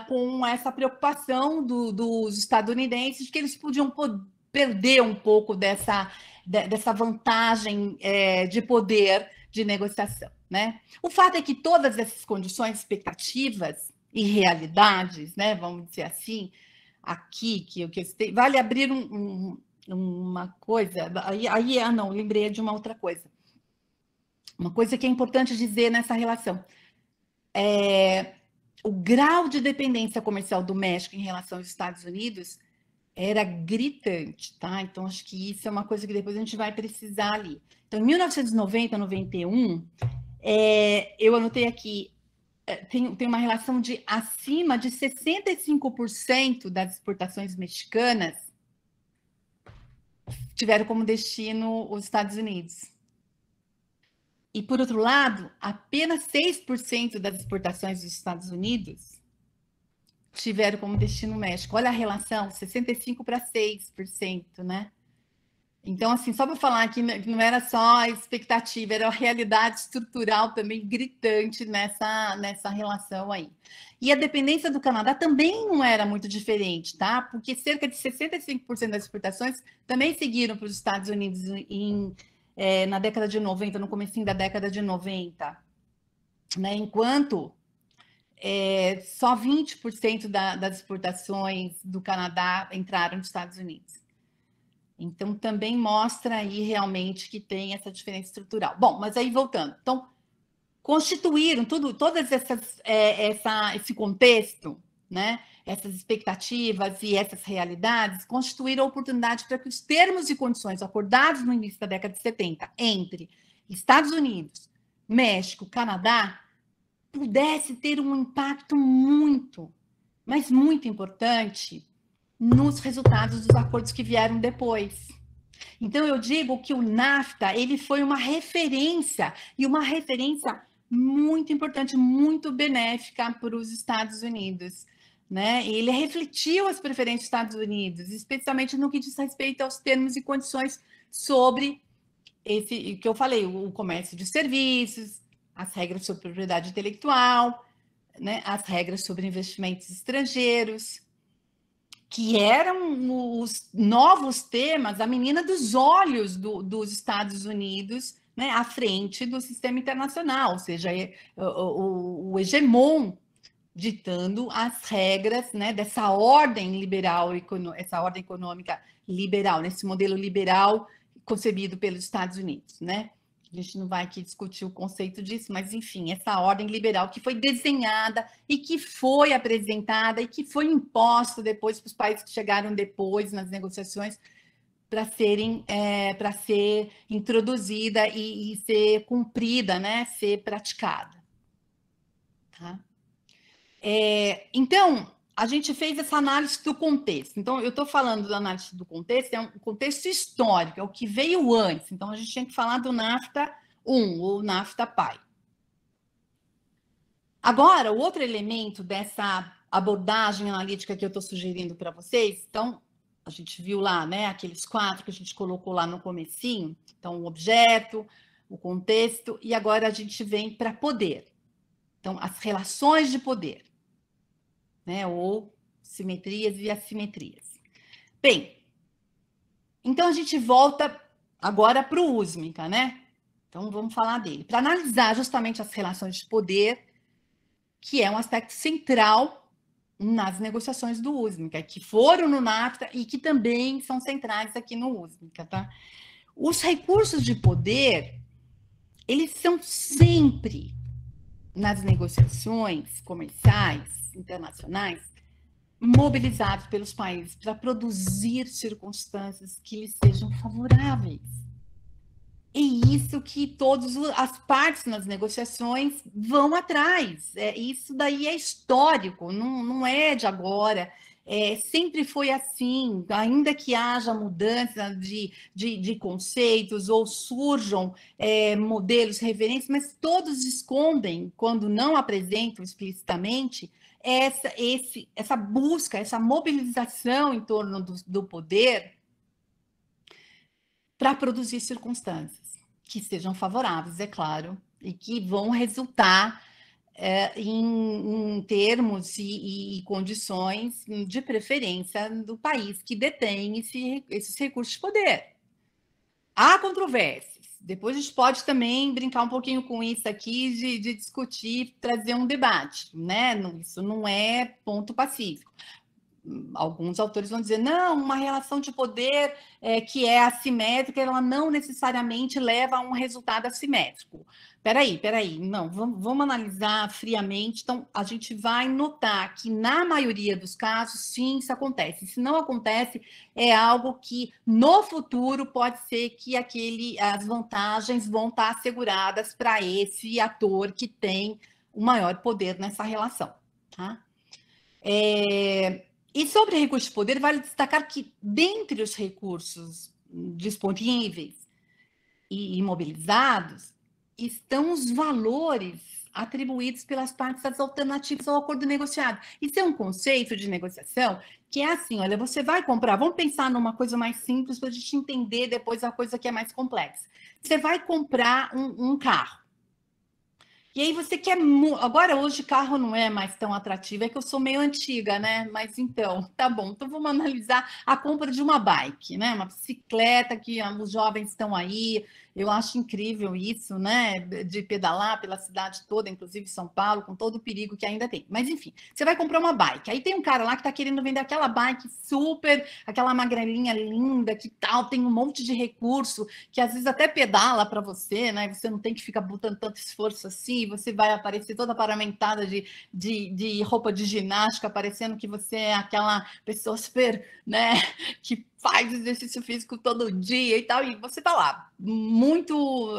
B: com essa preocupação dos estadunidenses de que eles podiam perder um pouco dessa vantagem de poder de negociação. Né? O fato é que todas essas condições, expectativas e realidades, né, vamos dizer assim, aqui, que vale abrir uma coisa, não, lembrei de uma outra coisa. Uma coisa que é importante dizer nessa relação o grau de dependência comercial do México em relação aos Estados Unidos era gritante, tá? Então, acho que isso é uma coisa que depois a gente vai precisar ali. Então, em 1990, 91, eu anotei aqui, tem uma relação de acima de 65% das exportações mexicanas tiveram como destino os Estados Unidos. E, por outro lado, apenas 6% das exportações dos Estados Unidos tiveram como destino o México. Olha a relação, 65% para 6%, né? Então, assim, só para falar que não era só a expectativa, era a realidade estrutural também gritante nessa relação aí. E a dependência do Canadá também não era muito diferente, tá? Porque cerca de 65% das exportações também seguiram para os Estados Unidos na década de 90, no comecinho da década de 90, né? Enquanto só 20% das exportações do Canadá entraram nos Estados Unidos. Então, também mostra aí realmente que tem essa diferença estrutural. Bom, mas aí voltando. Então, constituíram todas esse contexto, né? Essas expectativas e essas realidades constituíram a oportunidade para que os termos e condições acordados no início da década de 70 entre Estados Unidos, México, Canadá, pudesse ter um impacto muito, mas muito importante nos resultados dos acordos que vieram depois. Então, eu digo que o NAFTA ele foi uma referência, e uma referência muito importante, muito benéfica para os Estados Unidos. Né? Ele refletiu as preferências dos Estados Unidos, especialmente no que diz respeito aos termos e condições sobre esse que eu falei, o comércio de serviços, as regras sobre propriedade intelectual, né? As regras sobre investimentos estrangeiros, que eram os novos temas, a menina dos olhos dos Estados Unidos, né, à frente do sistema internacional, ou seja, o hegemon ditando as regras, né, dessa ordem liberal, essa ordem econômica liberal, nesse modelo liberal concebido pelos Estados Unidos, né? A gente não vai aqui discutir o conceito disso, mas, enfim, essa ordem liberal que foi desenhada e que foi apresentada e que foi imposta depois para os países que chegaram depois nas negociações para ser introduzida e ser cumprida, né? Ser praticada. Tá? Então, a gente fez essa análise do contexto. Então, eu estou falando da análise do contexto, é um contexto histórico, é o que veio antes. Então, a gente tinha que falar do NAFTA 1, ou NAFTA PAI. Agora, o outro elemento dessa abordagem analítica que eu estou sugerindo para vocês, então, a gente viu lá, né, aqueles 4 que a gente colocou lá no comecinho. Então, o objeto, o contexto, e agora a gente vem para poder. Então, as relações de poder. Né, ou simetrias e assimetrias. Bem, então a gente volta agora para o USMCA, né? Então vamos falar dele. Para analisar justamente as relações de poder, que é um aspecto central nas negociações do USMCA, que foram no NAFTA e que também são centrais aqui no USMCA, tá? Os recursos de poder, eles são sempre, nas negociações comerciais internacionais, mobilizados pelos países para produzir circunstâncias que lhes sejam favoráveis. É isso que todas as partes nas negociações vão atrás. Isso daí é histórico, não é de agora. Sempre foi assim, ainda que haja mudança de conceitos ou surjam modelos, referências, mas todos escondem, quando não apresentam explicitamente, essa busca, essa mobilização em torno do poder para produzir circunstâncias que sejam favoráveis, é claro, e que vão resultar em termos e condições de preferência do país que detém esses recursos de poder. Há controvérsias. Depois a gente pode também brincar um pouquinho com isso aqui, de discutir, trazer um debate, né? Isso não é ponto pacífico. alguns autores vão dizer, não, uma relação de poder que é assimétrica, ela não necessariamente leva a um resultado assimétrico. Peraí, não, vamos analisar friamente. Então, a gente vai notar que, na maioria dos casos, sim, isso acontece. Se não acontece, é algo que, no futuro, pode ser que as vantagens vão estar asseguradas para esse ator que tem o maior poder nessa relação, tá? E sobre recursos de poder, vale destacar que, dentre os recursos disponíveis e imobilizados, estão os valores atribuídos pelas partes das alternativas ao acordo negociado. Isso é um conceito de negociação que é assim, olha, você vai comprar, vamos pensar numa coisa mais simples para a gente entender depois a coisa que é mais complexa. Você vai comprar um carro. E aí você quer... Agora, hoje, carro não é mais tão atrativo, é que eu sou meio antiga, né? Mas então, tá bom. Então, vamos analisar a compra de uma bike, né? Uma bicicleta que os jovens estão aí. Eu acho incrível isso, né? De pedalar pela cidade toda, inclusive São Paulo, com todo o perigo que ainda tem. Mas, enfim, você vai comprar uma bike. Aí tem um cara lá que tá querendo vender aquela bike super, aquela magrelinha linda, que tal, tem um monte de recurso, que às vezes até pedala para você, né? Você não tem que ficar botando tanto esforço assim, você vai aparecer toda paramentada de roupa de ginástica, parecendo que você é aquela pessoa super, né, que faz exercício físico todo dia e tal, e você tá lá, muito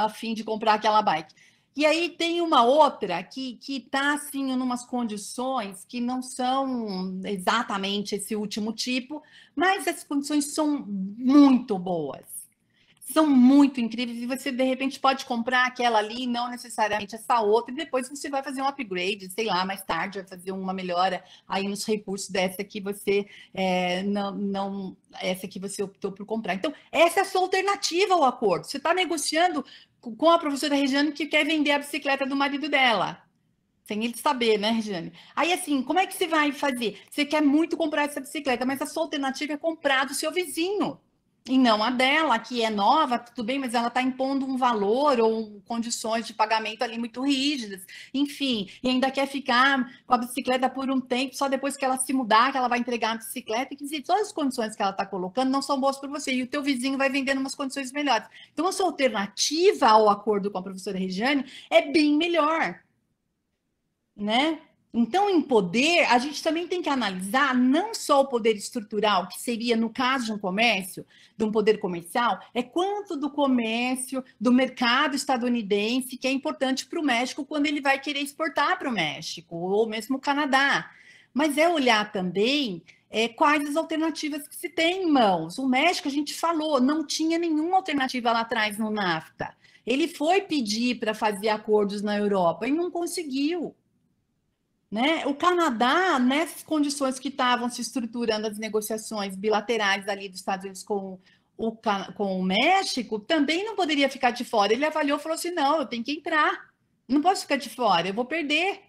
B: a fim de comprar aquela bike. E aí tem uma outra que está assim, em umas condições que não são exatamente esse último tipo, mas as condições são muito boas. São muito incríveis e você, de repente, pode comprar aquela ali, não necessariamente essa outra, e depois você vai fazer um upgrade, sei lá, mais tarde vai fazer uma melhora aí nos recursos dessa que você essa que você optou por comprar. Então, essa é a sua alternativa ao acordo. Você está negociando com a professora Regiane que quer vender a bicicleta do marido dela. Sem ele saber, né, Regiane? Aí, assim, como é que você vai fazer? Você quer muito comprar essa bicicleta, mas a sua alternativa é comprar do seu vizinho. E não a dela, que é nova, tudo bem, mas ela está impondo um valor ou condições de pagamento ali muito rígidas, enfim, e ainda quer ficar com a bicicleta por um tempo, só depois que ela se mudar, que ela vai entregar a bicicleta, quer dizer, todas as condições que ela está colocando não são boas para você, e o teu vizinho vai vendendo umas condições melhores. Então, a sua alternativa ao acordo com a professora Regiane é bem melhor, né? Então, em poder, a gente também tem que analisar não só o poder estrutural, que seria, no caso de um comércio, de um poder comercial, é quanto do comércio, do mercado estadunidense, que é importante para o México quando ele vai querer exportar para o México, ou mesmo o Canadá. Mas é olhar também quais as alternativas que se tem em mãos. O México, a gente falou, não tinha nenhuma alternativa lá atrás no NAFTA. Ele foi pedir para fazer acordos na Europa e não conseguiu. Né? O Canadá, nessas condições que estavam se estruturando as negociações bilaterais ali dos Estados Unidos com o México, também não poderia ficar de fora. Ele avaliou e falou assim: não, eu tenho que entrar, não posso ficar de fora, eu vou perder.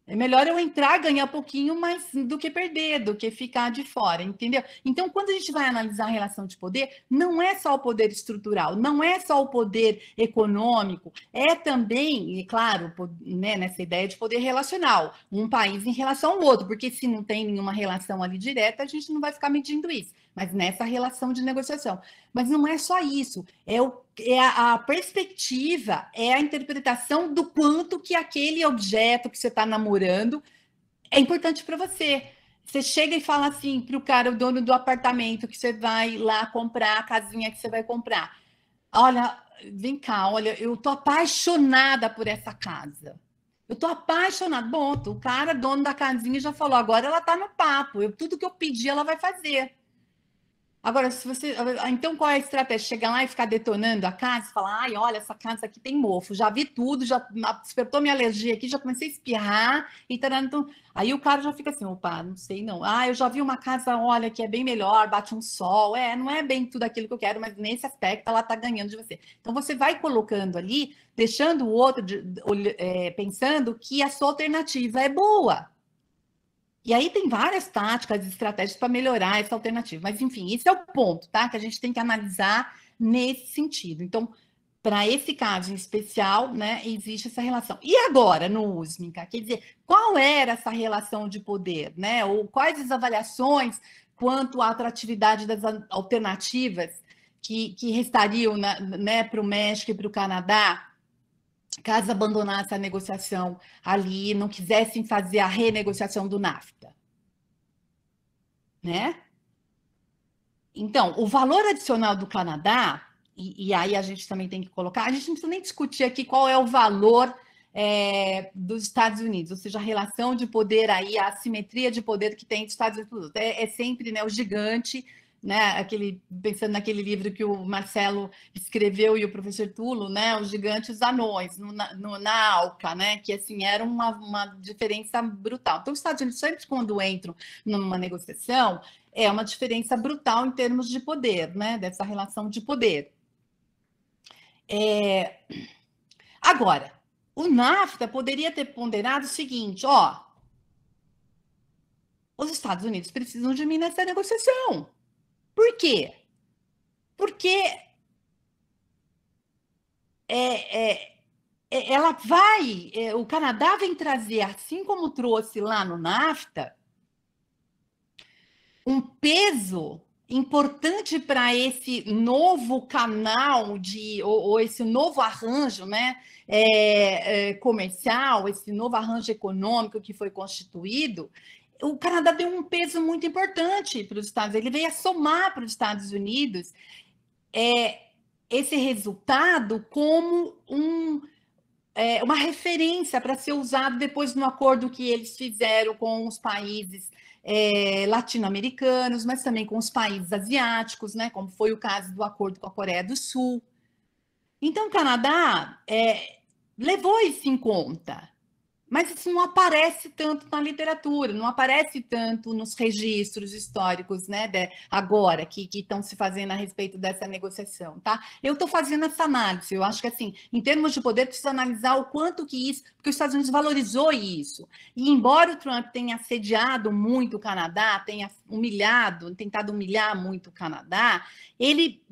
B: É melhor eu entrar, ganhar pouquinho, mas do que perder, do que ficar de fora, entendeu? Então, quando a gente vai analisar a relação de poder, não é só o poder estrutural, não é só o poder econômico, é também, e claro, né, nessa ideia de poder relacional, um país em relação ao outro, porque se não tem nenhuma relação ali direta, a gente não vai ficar medindo isso, mas nessa relação de negociação. Mas não é só isso, é a perspectiva, é a interpretação do quanto que aquele objeto que você está namorando é importante para você. Você chega e fala assim para o cara, o dono do apartamento que você vai lá comprar, a casinha que você vai comprar. Olha, vem cá, olha, eu tô apaixonada por essa casa. Eu tô apaixonada. Bom, o cara, dono da casinha, já falou, agora ela tá no papo. Tudo que eu pedi, ela vai fazer. Agora, se você. Então, qual é a estratégia? Chegar lá e ficar detonando a casa e falar: ai, olha, essa casa aqui tem mofo, já vi tudo, já despertou minha alergia aqui, já comecei a espirrar e tal. Então, aí o cara já fica assim: opa, não sei não. Ah, eu já vi uma casa, olha, que é bem melhor, bate um sol. Não é bem tudo aquilo que eu quero, mas nesse aspecto ela está ganhando de você. Então, você vai colocando ali, deixando o outro pensando que a sua alternativa é boa. E aí tem várias táticas e estratégias para melhorar essa alternativa. Mas, enfim, esse é o ponto, tá? Que a gente tem que analisar nesse sentido. Então, para esse caso em especial, né, existe essa relação. E agora, no USMCA? Quer dizer, qual era essa relação de poder, né? Ou quais as avaliações quanto à atratividade das alternativas que restariam, né, para o México e para o Canadá, caso abandonasse a negociação ali e não quisessem fazer a renegociação do NAFTA, né? Então, o valor adicional do Canadá, e aí a gente também tem que colocar, a gente não precisa nem discutir aqui qual é o valor dos Estados Unidos, ou seja, a relação de poder aí, a assimetria de poder que tem dos Estados Unidos. É sempre, né, o gigante, né, pensando naquele livro que o Marcelo escreveu e o professor Tulo, né, os gigantes e os anões, na ALCA, né, que assim, era uma diferença brutal. Então, os Estados Unidos sempre quando entram numa negociação, é uma diferença brutal em termos de poder, né, dessa relação de poder. Agora, o NAFTA poderia ter ponderado o seguinte, ó, os Estados Unidos precisam de mim nessa negociação. Por quê? Porque ela o Canadá vem trazer, assim como trouxe lá no NAFTA, um peso importante para esse novo canal ou esse novo arranjo, né, comercial, esse novo arranjo econômico que foi constituído. O Canadá deu um peso muito importante para os Estados Unidos, ele veio a somar para os Estados Unidos esse resultado como uma referência para ser usado depois no acordo que eles fizeram com os países latino-americanos, mas também com os países asiáticos, né, como foi o caso do acordo com a Coreia do Sul. Então, o Canadá levou isso em conta, mas isso não aparece tanto na literatura, não aparece tanto nos registros históricos, né, agora, que estão se fazendo a respeito dessa negociação, tá? Eu estou fazendo essa análise, eu acho que, assim, em termos de poder, precisa analisar o quanto que isso, porque os Estados Unidos valorizou isso, e embora o Trump tenha assediado muito o Canadá, tenha tentado humilhar muito o Canadá, ele,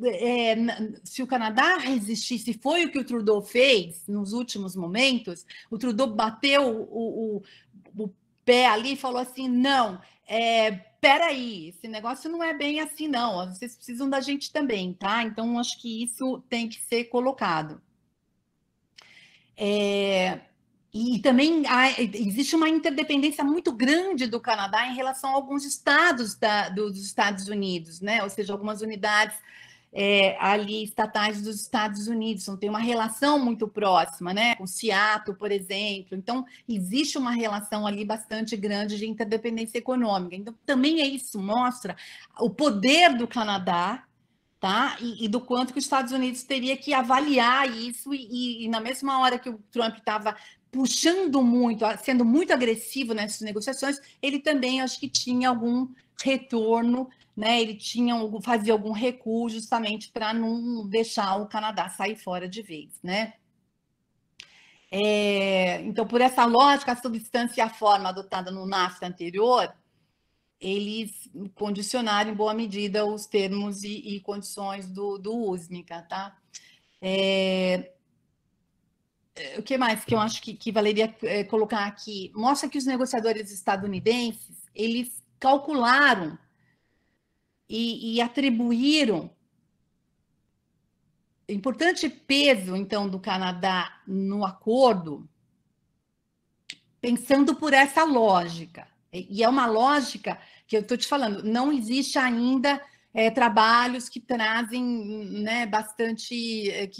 B: se o Canadá resistisse, foi o que o Trudeau fez nos últimos momentos, o Trudeau bateu o pé ali e falou assim, não, peraí, esse negócio não é bem assim, não, vocês precisam da gente também, tá? Então, acho que isso tem que ser colocado. E também existe uma interdependência muito grande do Canadá em relação a alguns estados dos Estados Unidos, né? Ou seja, algumas unidades ali estatais dos Estados Unidos, então tem uma relação muito próxima, né? Com Seattle, por exemplo. Então, existe uma relação ali bastante grande de interdependência econômica. Então, também isso mostra o poder do Canadá, tá? E do quanto que os Estados Unidos teria que avaliar isso, e na mesma hora que o Trump estava puxando muito, sendo muito agressivo nessas negociações, ele também acho que tinha algum retorno, né? Ele fazia algum recuo justamente para não deixar o Canadá sair fora de vez, né? Então, por essa lógica, a substância e a forma adotada no NAFTA anterior, eles condicionaram em boa medida os termos e condições do USMCA, tá? O que mais que eu acho que valeria colocar aqui? Mostra que os negociadores estadunidenses, eles calcularam e atribuíram importante peso, então, do Canadá no acordo, pensando por essa lógica. E é uma lógica que eu estou te falando, não existe ainda trabalhos que trazem, né, bastante,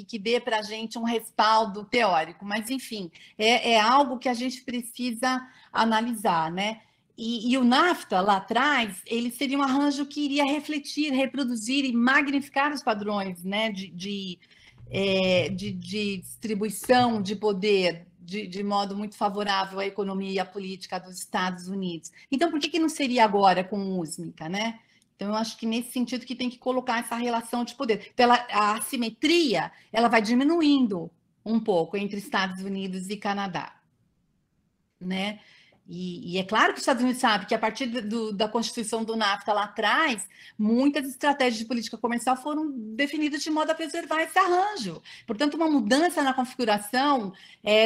B: que dê para a gente um respaldo teórico, mas, enfim, é algo que a gente precisa analisar, né? E o NAFTA, lá atrás, ele seria um arranjo que iria refletir, reproduzir e magnificar os padrões, né, de distribuição de poder de modo muito favorável à economia e à política dos Estados Unidos. Então, por que não seria agora com o USMCA, né? Então, eu acho que nesse sentido que tem que colocar essa relação de poder. Então, a assimetria, ela vai diminuindo um pouco entre Estados Unidos e Canadá, né? E é claro que os Estados Unidos sabe que a partir da Constituição do NAFTA lá atrás, muitas estratégias de política comercial foram definidas de modo a preservar esse arranjo. Portanto, uma mudança na configuração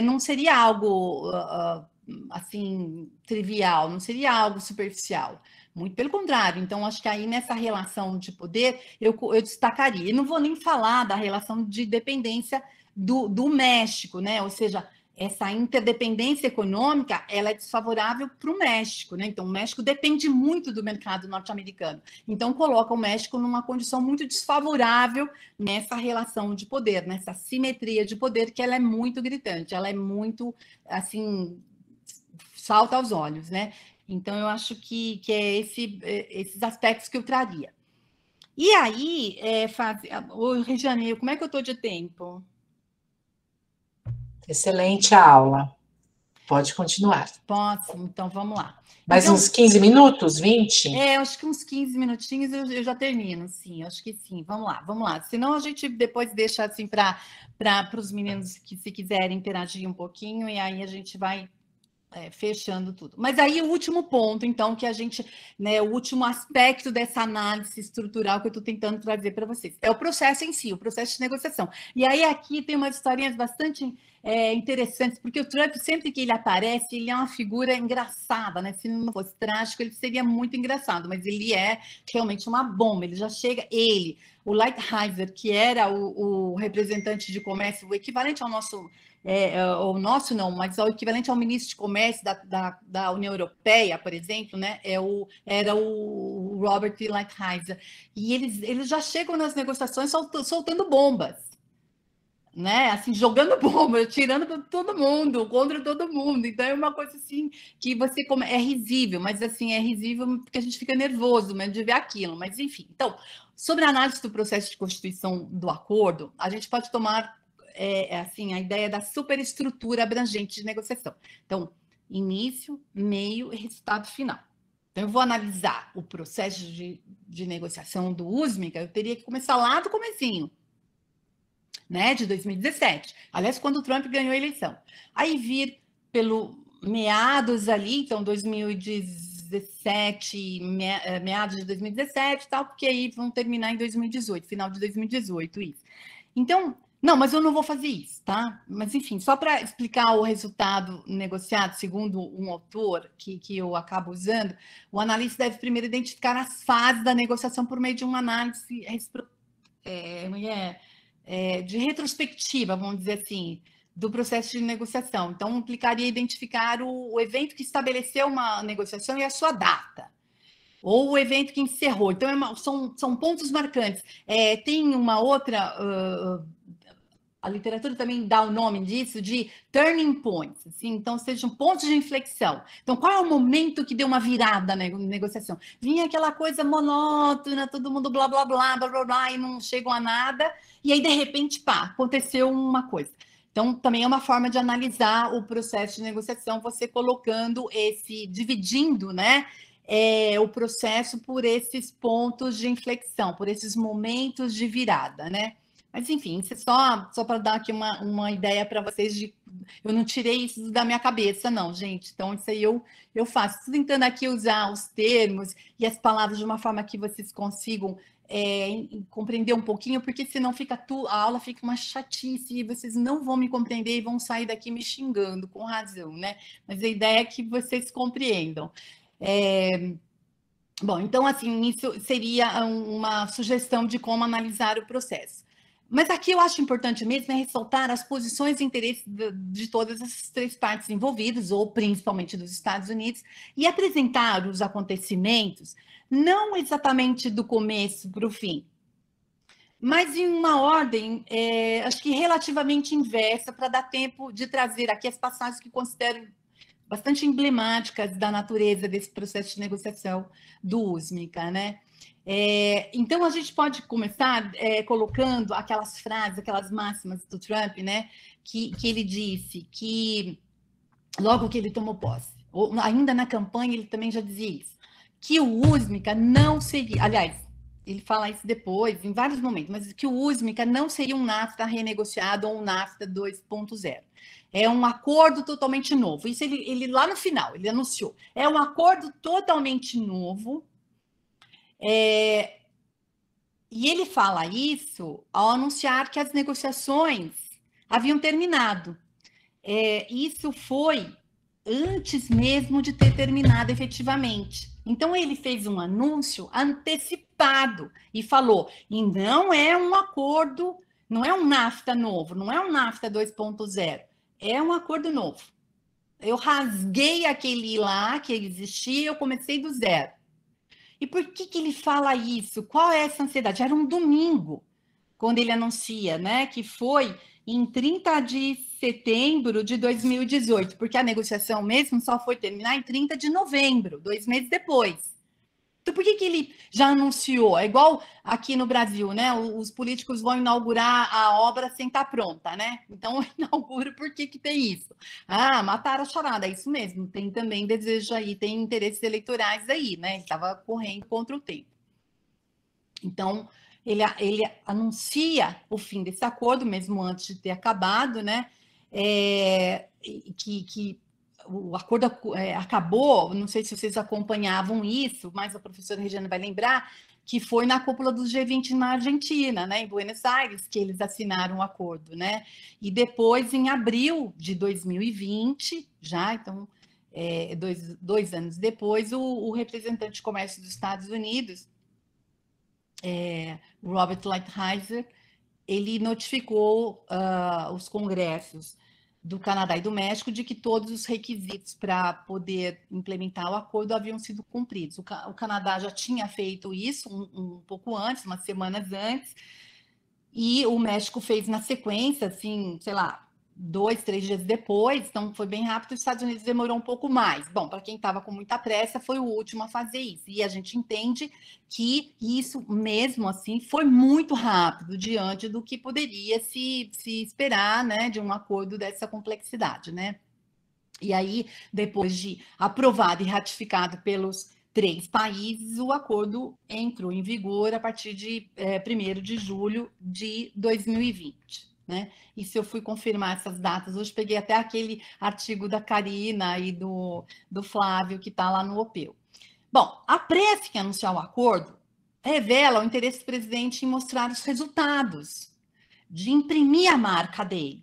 B: não seria algo assim trivial, não seria algo superficial. Muito pelo contrário. Então, acho que aí nessa relação de poder eu destacaria. E não vou nem falar da relação de dependência do México, né? Ou seja, essa interdependência econômica, ela é desfavorável para o México, né? Então, o México depende muito do mercado norte-americano. Então, coloca o México numa condição muito desfavorável nessa relação de poder, nessa simetria de poder, que ela é muito gritante, ela é muito, assim, salta aos olhos, né? Então, eu acho que é esses aspectos que eu traria. E aí, Regiane, como é que eu estou de tempo?
A: Excelente a aula. Pode continuar.
B: Posso? Então, vamos lá.
A: Mais
B: então,
A: uns 15 minutos, 20?
B: Acho que uns 15 minutinhos eu já termino, sim, acho que sim. Vamos lá. Senão a gente depois deixa assim para os meninos que se quiserem interagir um pouquinho, e aí a gente vai fechando tudo. Mas aí o último ponto, então, que a gente, né, o último aspecto dessa análise estrutural que eu estou tentando trazer para vocês, é o processo em si, o processo de negociação. E aí aqui tem umas historinhas bastante interessantes, porque o Trump, sempre que ele aparece, ele é uma figura engraçada, né? Se não fosse trágico, ele seria muito engraçado, mas ele é realmente uma bomba, ele já chega, o Lighthizer, que era o representante de comércio, o equivalente ao nosso o nosso não, mas o equivalente ao ministro de comércio da União Europeia, por exemplo, né, era o Robert Lighthizer. E eles já chegam nas negociações soltando bombas, né, assim, jogando bomba, tirando todo mundo, contra todo mundo. Então é uma coisa assim que é risível, mas assim, é risível porque a gente fica nervoso mesmo de ver aquilo, mas enfim. Então, sobre a análise do processo de constituição do acordo, a gente pode tomar assim, a ideia da superestrutura abrangente de negociação. Então, início, meio e resultado final. Então, eu vou analisar o processo de negociação do USMCA, eu teria que começar lá do comecinho, né, de 2017. Aliás, quando o Trump ganhou a eleição. Aí vir pelo meados ali, então 2017, meados de 2017 e tal, porque aí vão terminar em 2018, final de 2018, isso. Então, não, mas eu não vou fazer isso, tá? Mas, enfim, só para explicar o resultado negociado, segundo um autor que eu acabo usando, o analista deve primeiro identificar as fases da negociação por meio de uma análise de retrospectiva, vamos dizer assim, do processo de negociação. Então, implicaria identificar o evento que estabeleceu uma negociação e a sua data, ou o evento que encerrou. Então, são pontos marcantes. Tem uma outra... a literatura também dá o nome disso de turning points, assim, então sejam pontos de inflexão. Então, qual é o momento que deu uma virada na negociação? Vinha aquela coisa monótona, todo mundo blá, blá, blá, blá, blá, blá, e não chegam a nada, e aí, de repente, pá, aconteceu uma coisa. Então, também é uma forma de analisar o processo de negociação, você colocando dividindo, né, o processo por esses pontos de inflexão, por esses momentos de virada, né? Mas, enfim, isso é só para dar aqui uma ideia para vocês eu não tirei isso da minha cabeça, não, gente. Então, isso aí eu faço. Estou tentando aqui usar os termos e as palavras de uma forma que vocês consigam compreender um pouquinho, porque senão a aula fica uma chatice e vocês não vão me compreender e vão sair daqui me xingando, com razão, né? Mas a ideia é que vocês compreendam. Bom, então, assim, isso seria uma sugestão de como analisar o processo. Mas aqui eu acho importante mesmo ressaltar as posições e interesses de todas as três partes envolvidas, ou principalmente dos Estados Unidos, e apresentar os acontecimentos, não exatamente do começo para o fim, mas em uma ordem, acho que relativamente inversa, para dar tempo de trazer aqui as passagens que considero bastante emblemáticas da natureza desse processo de negociação do USMCA, né? Então, a gente pode começar colocando aquelas frases, aquelas máximas do Trump, né? Que ele disse que, logo que ele tomou posse, ou ainda na campanha, ele também já dizia isso, que o USMCA não seria, aliás, ele fala isso depois, em vários momentos, mas que o USMCA não seria um NAFTA renegociado ou um NAFTA 2.0. é um acordo totalmente novo. Isso ele lá no final, ele anunciou. É um acordo totalmente novo. E ele fala isso ao anunciar que as negociações haviam terminado. Isso foi antes mesmo de ter terminado efetivamente. Então, ele fez um anúncio antecipado e falou: e não é um acordo, não é um NAFTA novo, não é um NAFTA 2.0, é um acordo novo. Eu rasguei aquele lá que existia, eu comecei do zero. E por que ele fala isso? Qual é essa ansiedade? Era um domingo, quando ele anuncia, né, que foi em 30 de setembro de 2018, porque a negociação mesmo só foi terminar em 30 de novembro, 2 meses depois. Então, por que ele já anunciou? É igual aqui no Brasil, né? Os políticos vão inaugurar a obra sem estar pronta, né? Então, inaugura por que tem isso? Ah, mataram a charada, é isso mesmo. Tem também desejo aí, tem interesses eleitorais aí, né? Ele estava correndo contra o tempo. Então, ele anuncia o fim desse acordo, mesmo antes de ter acabado, né? Que o acordo acabou, não sei se vocês acompanhavam isso, mas a professora Regiane vai lembrar, que foi na cúpula do G20 na Argentina, né, em Buenos Aires, que eles assinaram o acordo, né? E depois, em abril de 2020, já, então, 2 anos depois, o representante de comércio dos Estados Unidos, Robert Lighthizer, ele notificou os congressos do Canadá e do México de que todos os requisitos para poder implementar o acordo haviam sido cumpridos. O Canadá já tinha feito isso um pouco antes, umas semanas antes, e o México fez na sequência, assim, sei lá, 2, 3 dias depois, então foi bem rápido. Os Estados Unidos demorou um pouco mais. Bom, para quem estava com muita pressa, foi o último a fazer isso. E a gente entende que isso, mesmo assim, foi muito rápido diante do que poderia se esperar, né, de um acordo dessa complexidade, né? E aí, depois de aprovado e ratificado pelos 3 países, o acordo entrou em vigor a partir de 1º de julho de 2020. Né? E se eu fui confirmar essas datas, hoje peguei até aquele artigo da Karina e do Flávio que está lá no OPEU. Bom, a pressa que anunciar o acordo revela o interesse do presidente em mostrar os resultados, de imprimir a marca dele,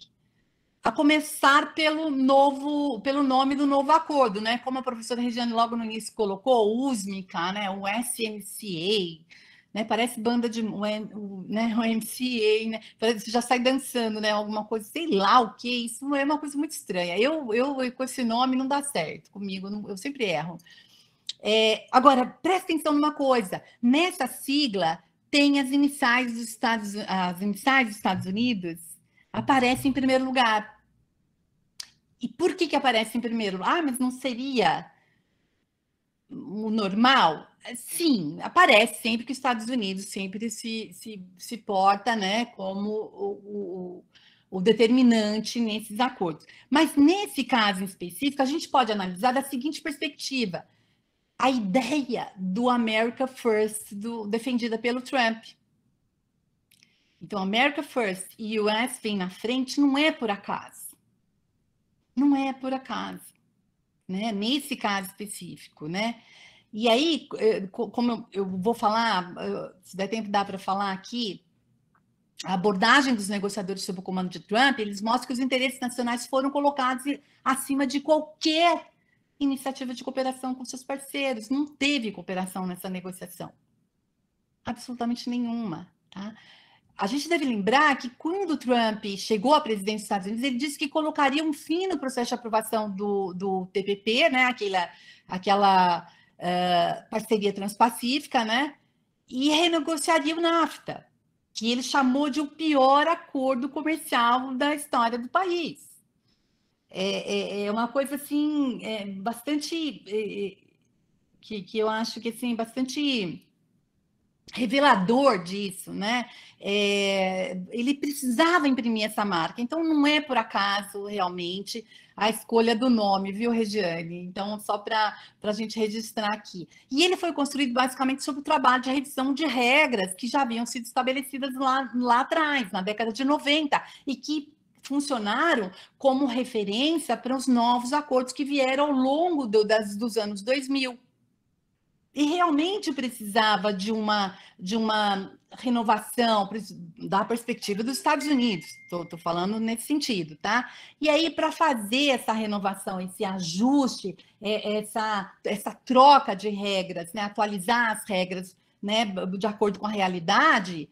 B: a começar pelo nome do novo acordo, né? Como a professora Regiane logo no início colocou, o USMCA, né? O SMCA, né? Parece banda de, né? O MCA, né? Parece que já sai dançando, né? Alguma coisa, sei lá o que. Isso é uma coisa muito estranha. Eu com esse nome não dá certo comigo. Eu sempre erro. Agora, presta atenção numa coisa. Nessa sigla tem as iniciais dos Estados Unidos. Aparece em primeiro lugar. E por que aparece em primeiro? Ah, mas não seria o normal? Sim, aparece sempre que os Estados Unidos sempre se porta, né, como o determinante nesses acordos. Mas nesse caso em específico, a gente pode analisar da seguinte perspectiva: a ideia do America First, defendida pelo Trump. Então, America First e US vem na frente, não é por acaso. Não é por acaso, né? Nesse caso específico, né? E aí, como eu vou falar, se der tempo dá para falar aqui, a abordagem dos negociadores sob o comando de Trump, eles mostram que os interesses nacionais foram colocados acima de qualquer iniciativa de cooperação com seus parceiros. Não teve cooperação nessa negociação. Absolutamente nenhuma, tá? A gente deve lembrar que quando Trump chegou à presidência dos Estados Unidos, ele disse que colocaria um fim no processo de aprovação do TPP, né? Aquela parceria transpacífica, né? E renegociaria o NAFTA, que ele chamou de o pior acordo comercial da história do país. É uma coisa assim, bastante que eu acho que assim, bastante revelador disso, né? Ele precisava imprimir essa marca, então não é por acaso realmente a escolha do nome, viu, Regiane? Então, só para a gente registrar aqui. E ele foi construído basicamente sobre o trabalho de revisão de regras que já haviam sido estabelecidas lá atrás, na década de 90, e que funcionaram como referência para os novos acordos que vieram ao longo dos anos 2000. E realmente precisava de uma renovação da perspectiva dos Estados Unidos. Estou falando nesse sentido, tá? E aí, para fazer essa renovação, esse ajuste, essa troca de regras, né? Atualizar as regras, né? De acordo com a realidade,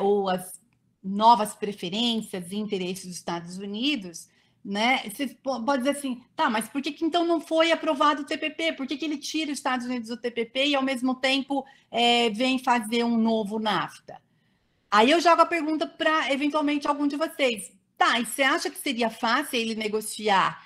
B: ou as novas preferências e interesses dos Estados Unidos, né? Você pode dizer assim, tá, mas por que então não foi aprovado o TPP? Por que ele tira os Estados Unidos do TPP e, ao mesmo tempo, vem fazer um novo NAFTA? Aí eu jogo a pergunta para, eventualmente, algum de vocês. Tá, e você acha que seria fácil ele negociar,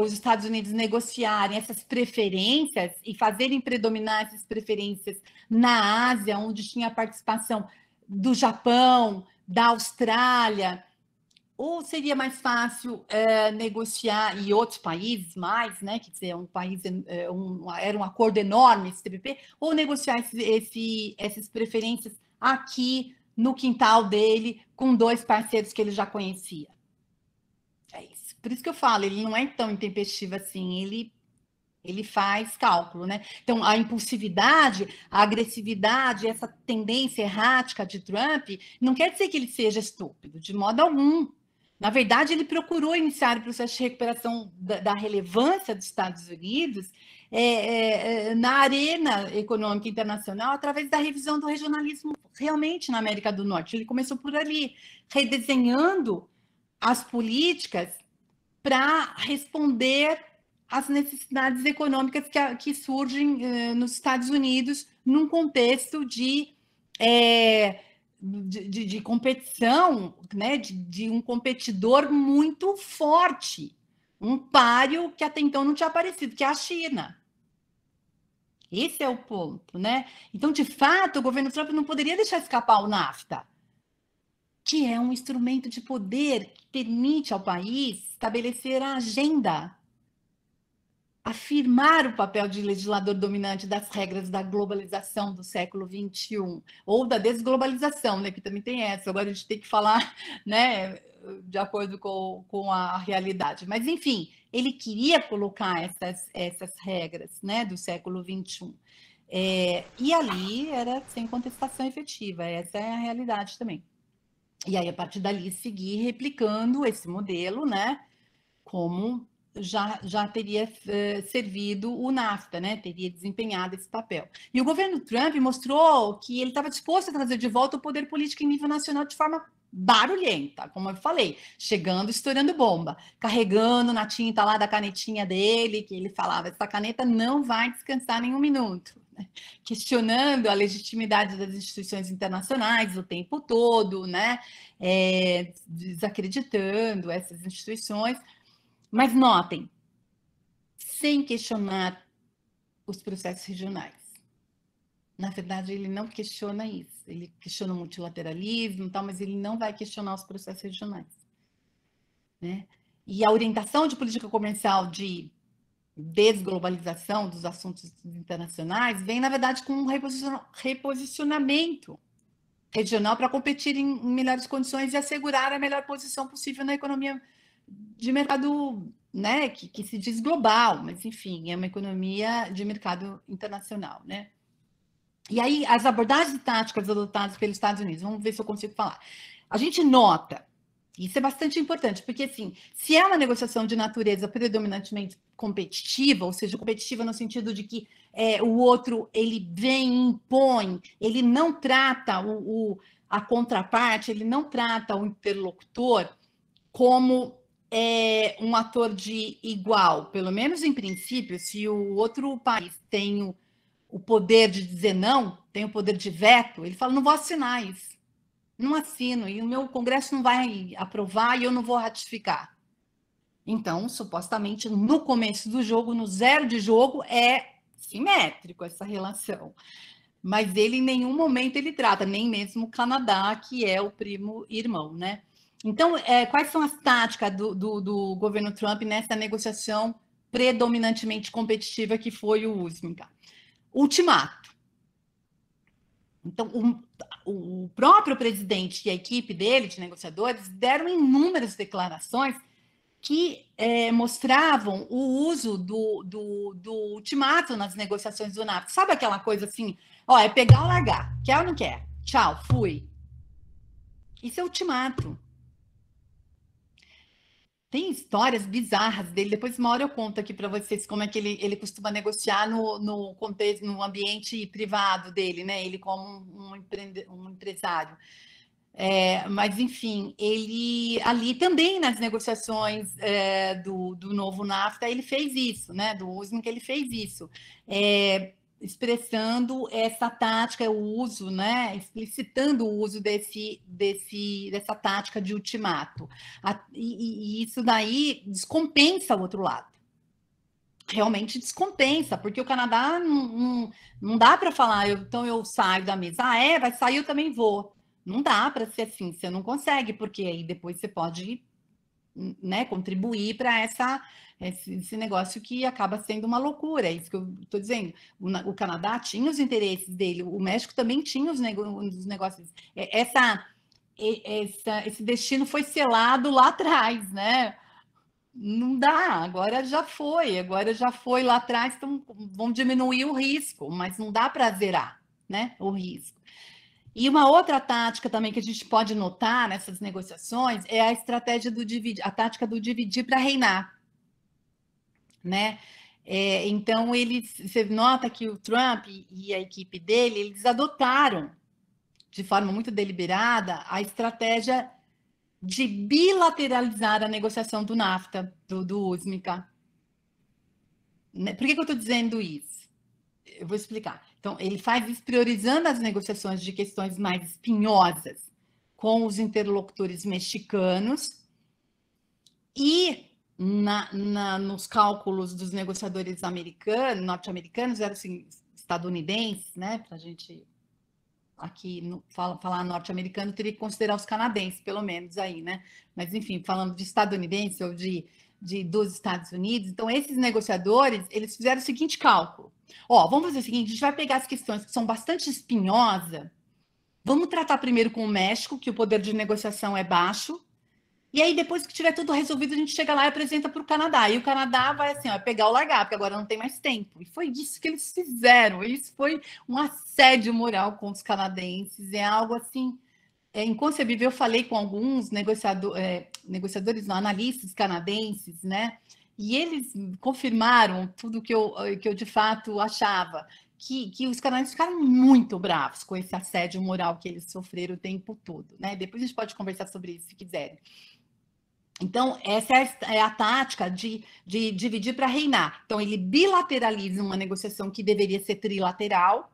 B: os Estados Unidos negociarem essas preferências e fazerem predominar essas preferências na Ásia, onde tinha a participação do Japão, da Austrália? Ou seria mais fácil negociar, e outros países mais, né? Quer dizer, era um acordo enorme esse TPP, ou negociar essas preferências aqui no quintal dele, com 2 parceiros que ele já conhecia? É isso. Por isso que eu falo, ele não é tão intempestivo assim, ele faz cálculo, né? Então, a impulsividade, a agressividade, essa tendência errática de Trump, não quer dizer que ele seja estúpido, de modo algum. Na verdade, ele procurou iniciar o processo de recuperação da relevância dos Estados Unidos na arena econômica internacional através da revisão do regionalismo realmente na América do Norte. Ele começou por ali, redesenhando as políticas para responder às necessidades econômicas que surgem nos Estados Unidos num contexto de competição, né, de um competidor muito forte, um páreo que até então não tinha aparecido, que é a China. Esse é o ponto, né? Então, de fato, o governo Trump não poderia deixar escapar o NAFTA, que é um instrumento de poder que permite ao país estabelecer a agenda, afirmar o papel de legislador dominante das regras da globalização do século XXI, ou da desglobalização, né, que também tem essa. Agora a gente tem que falar, né, de acordo com a realidade. Mas, enfim, ele queria colocar essas regras, né, do século XXI. E ali era sem contestação efetiva, essa é a realidade também. E aí, a partir dali, seguir replicando esse modelo, né, como já teria servido o NAFTA, né? Teria desempenhado esse papel. E o governo Trump mostrou que ele estava disposto a trazer de volta o poder político em nível nacional de forma barulhenta, como eu falei, chegando, estourando bomba, carregando na tinta lá da canetinha dele, que ele falava, essa caneta não vai descansar nenhum minuto, né? Questionando a legitimidade das instituições internacionais o tempo todo, né? Desacreditando essas instituições. Mas notem, sem questionar os processos regionais. Na verdade, ele não questiona isso. Ele questiona o multilateralismo e tal, mas ele não vai questionar os processos regionais, né? E a orientação de política comercial de desglobalização dos assuntos internacionais vem, na verdade, com um reposicionamento regional para competir em melhores condições e assegurar a melhor posição possível na economia de mercado, né, que se diz global, mas enfim, é uma economia de mercado internacional, né? E aí, as abordagens táticas adotadas pelos Estados Unidos, vamos ver se eu consigo falar. A gente nota, isso é bastante importante, porque assim, se é uma negociação de natureza predominantemente competitiva, ou seja, competitiva no sentido de que o outro ele vem e impõe, ele não trata a contraparte, ele não trata o interlocutor como um ator de igual, pelo menos em princípio, se o outro país tem o poder de dizer não, tem o poder de veto, ele fala, não vou assinar isso, não assino, e o meu Congresso não vai aprovar e eu não vou ratificar. Então, supostamente, no começo do jogo, no zero de jogo, é simétrico essa relação. Mas ele, em nenhum momento, ele trata, nem mesmo o Canadá, que é o primo irmão, né? Então, quais são as táticas do governo Trump nessa negociação predominantemente competitiva que foi o USMCA? Ultimato. Então, o próprio presidente e a equipe dele, de negociadores, deram inúmeras declarações que mostravam o uso do ultimato nas negociações do NAFTA. Sabe aquela coisa assim, ó, é pegar ou largar, quer ou não quer? Tchau, fui. Isso é ultimato. Tem histórias bizarras dele. Depois, uma hora eu conto aqui para vocês como é que ele costuma negociar no contexto, no ambiente privado dele, né? Ele como um empresário. Mas, enfim, ele ali também nas negociações do novo NAFTA, ele fez isso, né? Do USMCA, ele fez isso. Expressando essa tática, o uso, né, explicitando o uso dessa tática de ultimato. E isso daí descompensa o outro lado. Realmente descompensa, porque o Canadá não dá para falar, então eu saio da mesa. Vai sair, eu também vou. Não dá para ser assim, você não consegue, porque aí depois você pode, né, contribuir para esse negócio que acaba sendo uma loucura, é isso que eu estou dizendo. O Canadá tinha os interesses dele, o México também tinha os negócios. Esse destino foi selado lá atrás, né? Não dá, agora já foi lá atrás, então vão diminuir o risco, mas não dá para zerar, né, o risco. E uma outra tática também que a gente pode notar nessas negociações é a estratégia do dividir, a tática do dividir para reinar, né? Então você nota que o Trump e a equipe dele, eles adotaram de forma muito deliberada a estratégia de bilateralizar a negociação do NAFTA, do USMCA. Por que eu estou dizendo isso? Eu vou explicar. Então, ele faz isso priorizando as negociações de questões mais espinhosas com os interlocutores mexicanos e nos cálculos dos negociadores norte-americanos, eram assim, estadunidenses, né? Para a gente aqui falar norte-americano, teria que considerar os canadenses, pelo menos aí, né? Mas, enfim, falando de estadunidense ou dos Estados Unidos, então esses negociadores, eles fizeram o seguinte cálculo. Vamos fazer o seguinte, a gente vai pegar as questões que são bastante espinhosas, vamos tratar primeiro com o México, que o poder de negociação é baixo, e aí depois que tiver tudo resolvido, a gente chega lá e apresenta para o Canadá, e o Canadá vai assim, pegar ou largar, porque agora não tem mais tempo, e foi isso que eles fizeram, isso foi um assédio moral com os canadenses, é algo assim, inconcebível. Eu falei com alguns negociadores, não, analistas canadenses, né? E eles confirmaram tudo que eu de fato achava, que os canadenses ficaram muito bravos com esse assédio moral que eles sofreram o tempo todo, né? Depois a gente pode conversar sobre isso se quiserem. Então, essa é a tática de dividir para reinar. Então, ele bilateraliza uma negociação que deveria ser trilateral,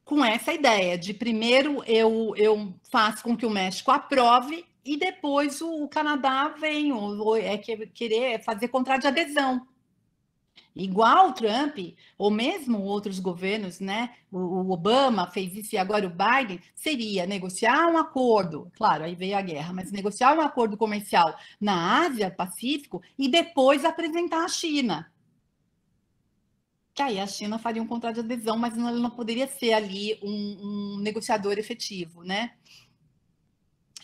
B: com essa ideia de primeiro eu faço com que o México aprove e depois o Canadá vem querer fazer contrato de adesão. Igual o Trump, ou mesmo outros governos, né? O Obama fez isso e agora o Biden, seria negociar um acordo, claro, aí veio a guerra, mas negociar um acordo comercial na Ásia, Pacífico, e depois apresentar a China. Que aí a China faria um contrato de adesão, mas ele não poderia ser ali um negociador efetivo, né?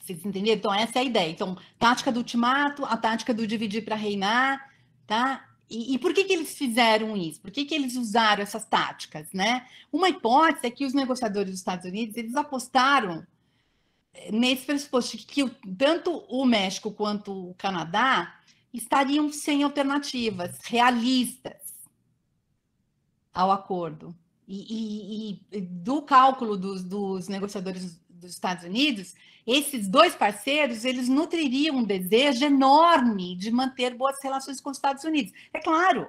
B: Vocês entenderam? Então, essa é a ideia. Então, tática do ultimato, a tática do dividir para reinar, tá? E por que eles fizeram isso? Por que eles usaram essas táticas, né? Uma hipótese é que os negociadores dos Estados Unidos, eles apostaram nesse pressuposto de que tanto o México quanto o Canadá estariam sem alternativas realistas ao acordo. E do cálculo dos negociadores dos Estados Unidos, esses dois parceiros, eles nutririam um desejo enorme de manter boas relações com os Estados Unidos. É claro,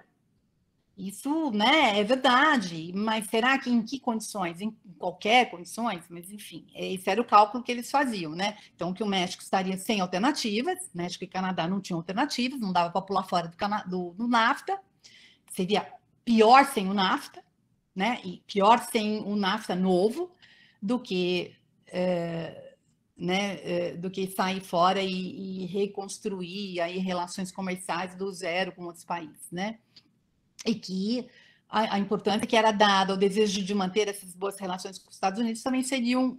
B: isso, né, é verdade, mas será que em que condições? Em qualquer condições? Mas, enfim, esse era o cálculo que eles faziam, né? Então, que o México estaria sem alternativas, México e Canadá não tinham alternativas, não dava para pular fora do NAFTA, seria pior sem o NAFTA, né? E pior sem um NAFTA novo do que do que sair fora e reconstruir aí relações comerciais do zero com outros países, né? E que a importância que era dada ao desejo de manter essas boas relações com os Estados Unidos também seriam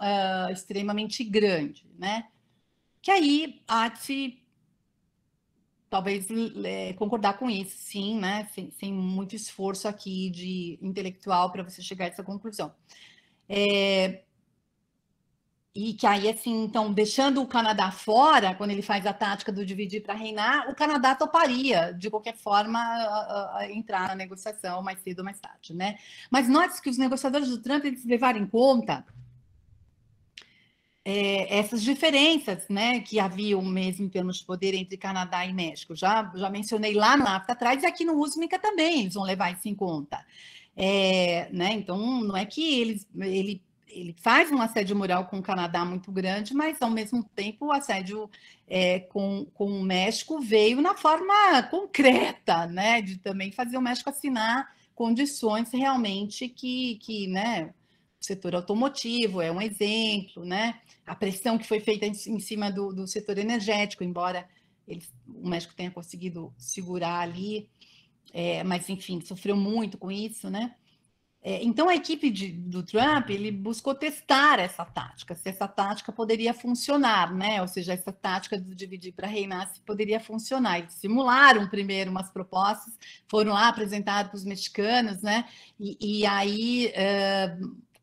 B: extremamente grande, né? Que aí há de se talvez concordar com isso, sim, né? Sem muito esforço aqui de intelectual para você chegar a essa conclusão. E que aí, assim, então, deixando o Canadá fora, quando ele faz a tática do dividir para reinar, o Canadá toparia, de qualquer forma, a entrar na negociação mais cedo ou mais tarde, né? Mas note que os negociadores do Trump, eles levaram em conta essas diferenças, né, que haviam mesmo em termos de poder entre Canadá e México. Já mencionei lá no NAFTA atrás, e aqui no USMCA também eles vão levar isso em conta. Né? Então, não é que ele faz um assédio moral com o Canadá muito grande, mas, ao mesmo tempo, o assédio com o México veio na forma concreta, né? De também fazer o México assinar condições realmente que né? O setor automotivo é um exemplo, né? A pressão que foi feita em cima do setor energético, embora o México tenha conseguido segurar ali, mas, enfim, sofreu muito com isso, né? Então, a equipe do Trump, ele buscou testar essa tática, se essa tática poderia funcionar, né? Ou seja, essa tática de dividir para reinar, se poderia funcionar. Eles simularam primeiro umas propostas, foram lá apresentadas para os mexicanos, né? E aí,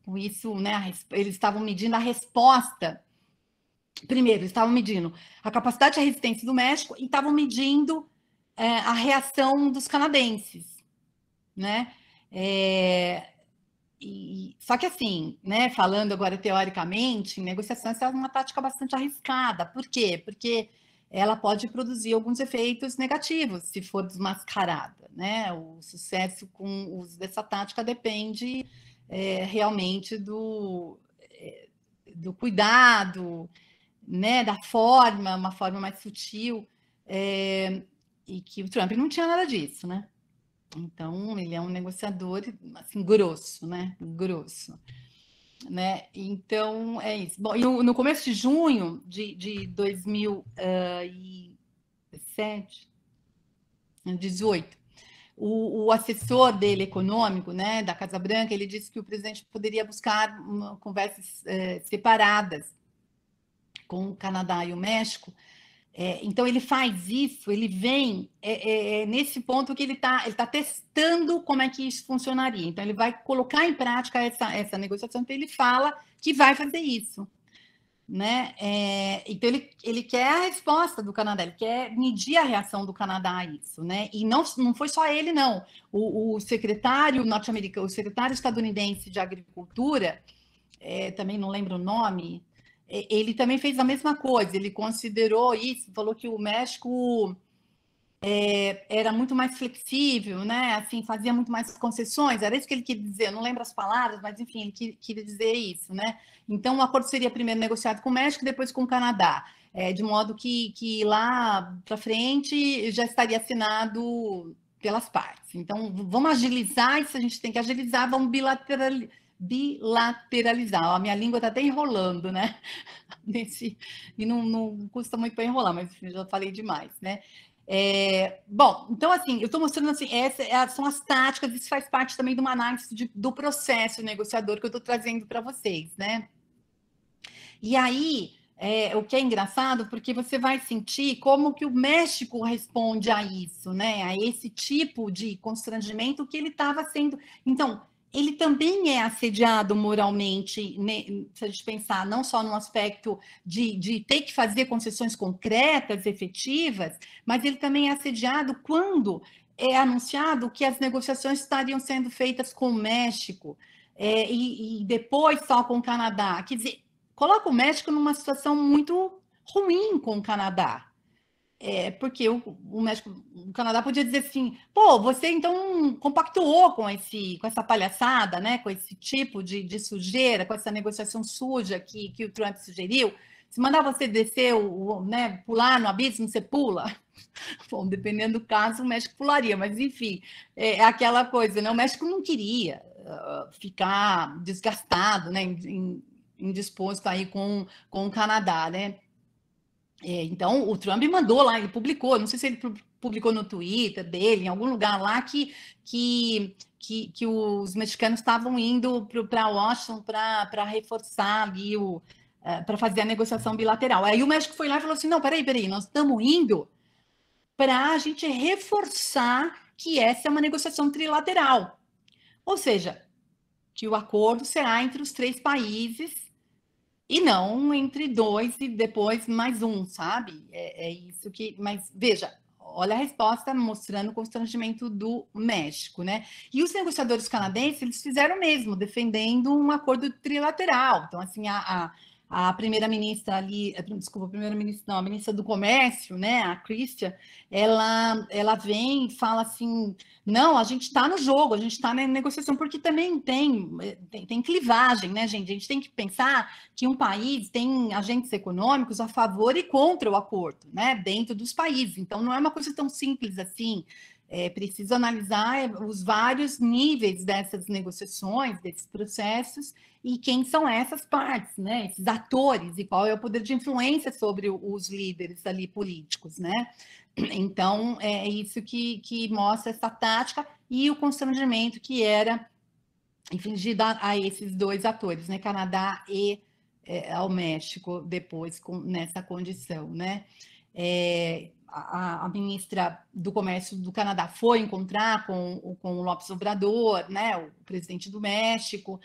B: com isso, né, eles estavam medindo a resposta. Primeiro, eles estavam medindo a capacidade de resistência do México e estavam medindo a reação dos canadenses, né? Só que assim, né, falando agora teoricamente, negociação é uma tática bastante arriscada. Por quê? Porque ela pode produzir alguns efeitos negativos se for desmascarada, né? O sucesso com o uso dessa tática depende realmente do cuidado, né, da forma, uma forma mais sutil, e que o Trump não tinha nada disso, né? Então, ele é um negociador, assim, grosso, né? Grosso. Né? Então, é isso. Bom, e no começo de junho de 2017, 18, o assessor dele econômico, né, da Casa Branca, ele disse que o presidente poderia buscar conversas separadas com o Canadá e o México. Então, ele faz isso, ele vem nesse ponto que ele tá testando como é que isso funcionaria. Então, ele vai colocar em prática essa negociação, então ele fala que vai fazer isso. Né? Então, ele quer a resposta do Canadá, ele quer medir a reação do Canadá a isso. Né? E não foi só ele, não. O secretário norte-americano, o secretário estadunidense de Agricultura, também não lembro o nome, ele também fez a mesma coisa, ele considerou isso, falou que o México era muito mais flexível, né? Assim, fazia muito mais concessões, era isso que ele queria dizer, eu não lembro as palavras, mas enfim, ele queria dizer isso, né? Então, o acordo seria primeiro negociado com o México, depois com o Canadá, de modo que lá para frente já estaria assinado pelas partes. Então, vamos agilizar isso, a gente tem que agilizar, vamos bilateralizar. A minha língua está até enrolando, né? E não custa muito para enrolar, mas enfim, já falei demais, né? Bom, então, assim, eu estou mostrando assim, essas são as táticas, isso faz parte também de uma análise do processo negociador que eu estou trazendo para vocês, né? E aí, o que é engraçado, porque você vai sentir como que o México responde a isso, né? A esse tipo de constrangimento que ele estava sendo. Então, ele também é assediado moralmente, né, se a gente pensar não só no aspecto de ter que fazer concessões concretas, efetivas, mas ele também é assediado quando é anunciado que as negociações estariam sendo feitas com o México e depois só com o Canadá. Quer dizer, coloca o México numa situação muito ruim com o Canadá. Porque o México, o Canadá podia dizer assim, pô, você então compactuou com essa palhaçada, né? Com esse tipo de sujeira, com essa negociação suja que o Trump sugeriu. Se mandar você descer, né, pular no abismo, você pula. Bom, dependendo do caso, o México pularia, mas enfim, é aquela coisa, né? O México não queria ficar desgastado, né? Indisposto aí com o Canadá, né? Então, o Trump mandou lá, ele publicou, não sei se ele publicou no Twitter dele, em algum lugar lá, que os mexicanos estavam indo para Washington para reforçar ali para fazer a negociação bilateral. Aí o México foi lá e falou assim: não, peraí, nós estamos indo para a gente reforçar que essa é uma negociação trilateral. Ou seja, que o acordo será entre os 3 países e não entre 2 e depois mais um, sabe? É isso que... Mas, veja, olha a resposta mostrando o constrangimento do México, né? E os negociadores canadenses, eles fizeram o mesmo, defendendo um acordo trilateral. Então, assim, a primeira-ministra ali, desculpa, a primeira-ministra, não, a ministra do Comércio, né, a Chrystia, ela vem e fala assim: não, a gente está no jogo, a gente está na negociação, porque também tem clivagem, né, gente? A gente tem que pensar que um país tem agentes econômicos a favor e contra o acordo, né, dentro dos países. Então, não é uma coisa tão simples assim. É preciso analisar os vários níveis dessas negociações, desses processos, e quem são essas partes, né, esses atores, e qual é o poder de influência sobre os líderes ali políticos, né? Então, é isso que mostra essa tática e o constrangimento que era infligido a esses 2 atores, né, Canadá e ao México, depois nessa condição, né? A ministra do Comércio do Canadá foi encontrar com o López Obrador, né, o presidente do México,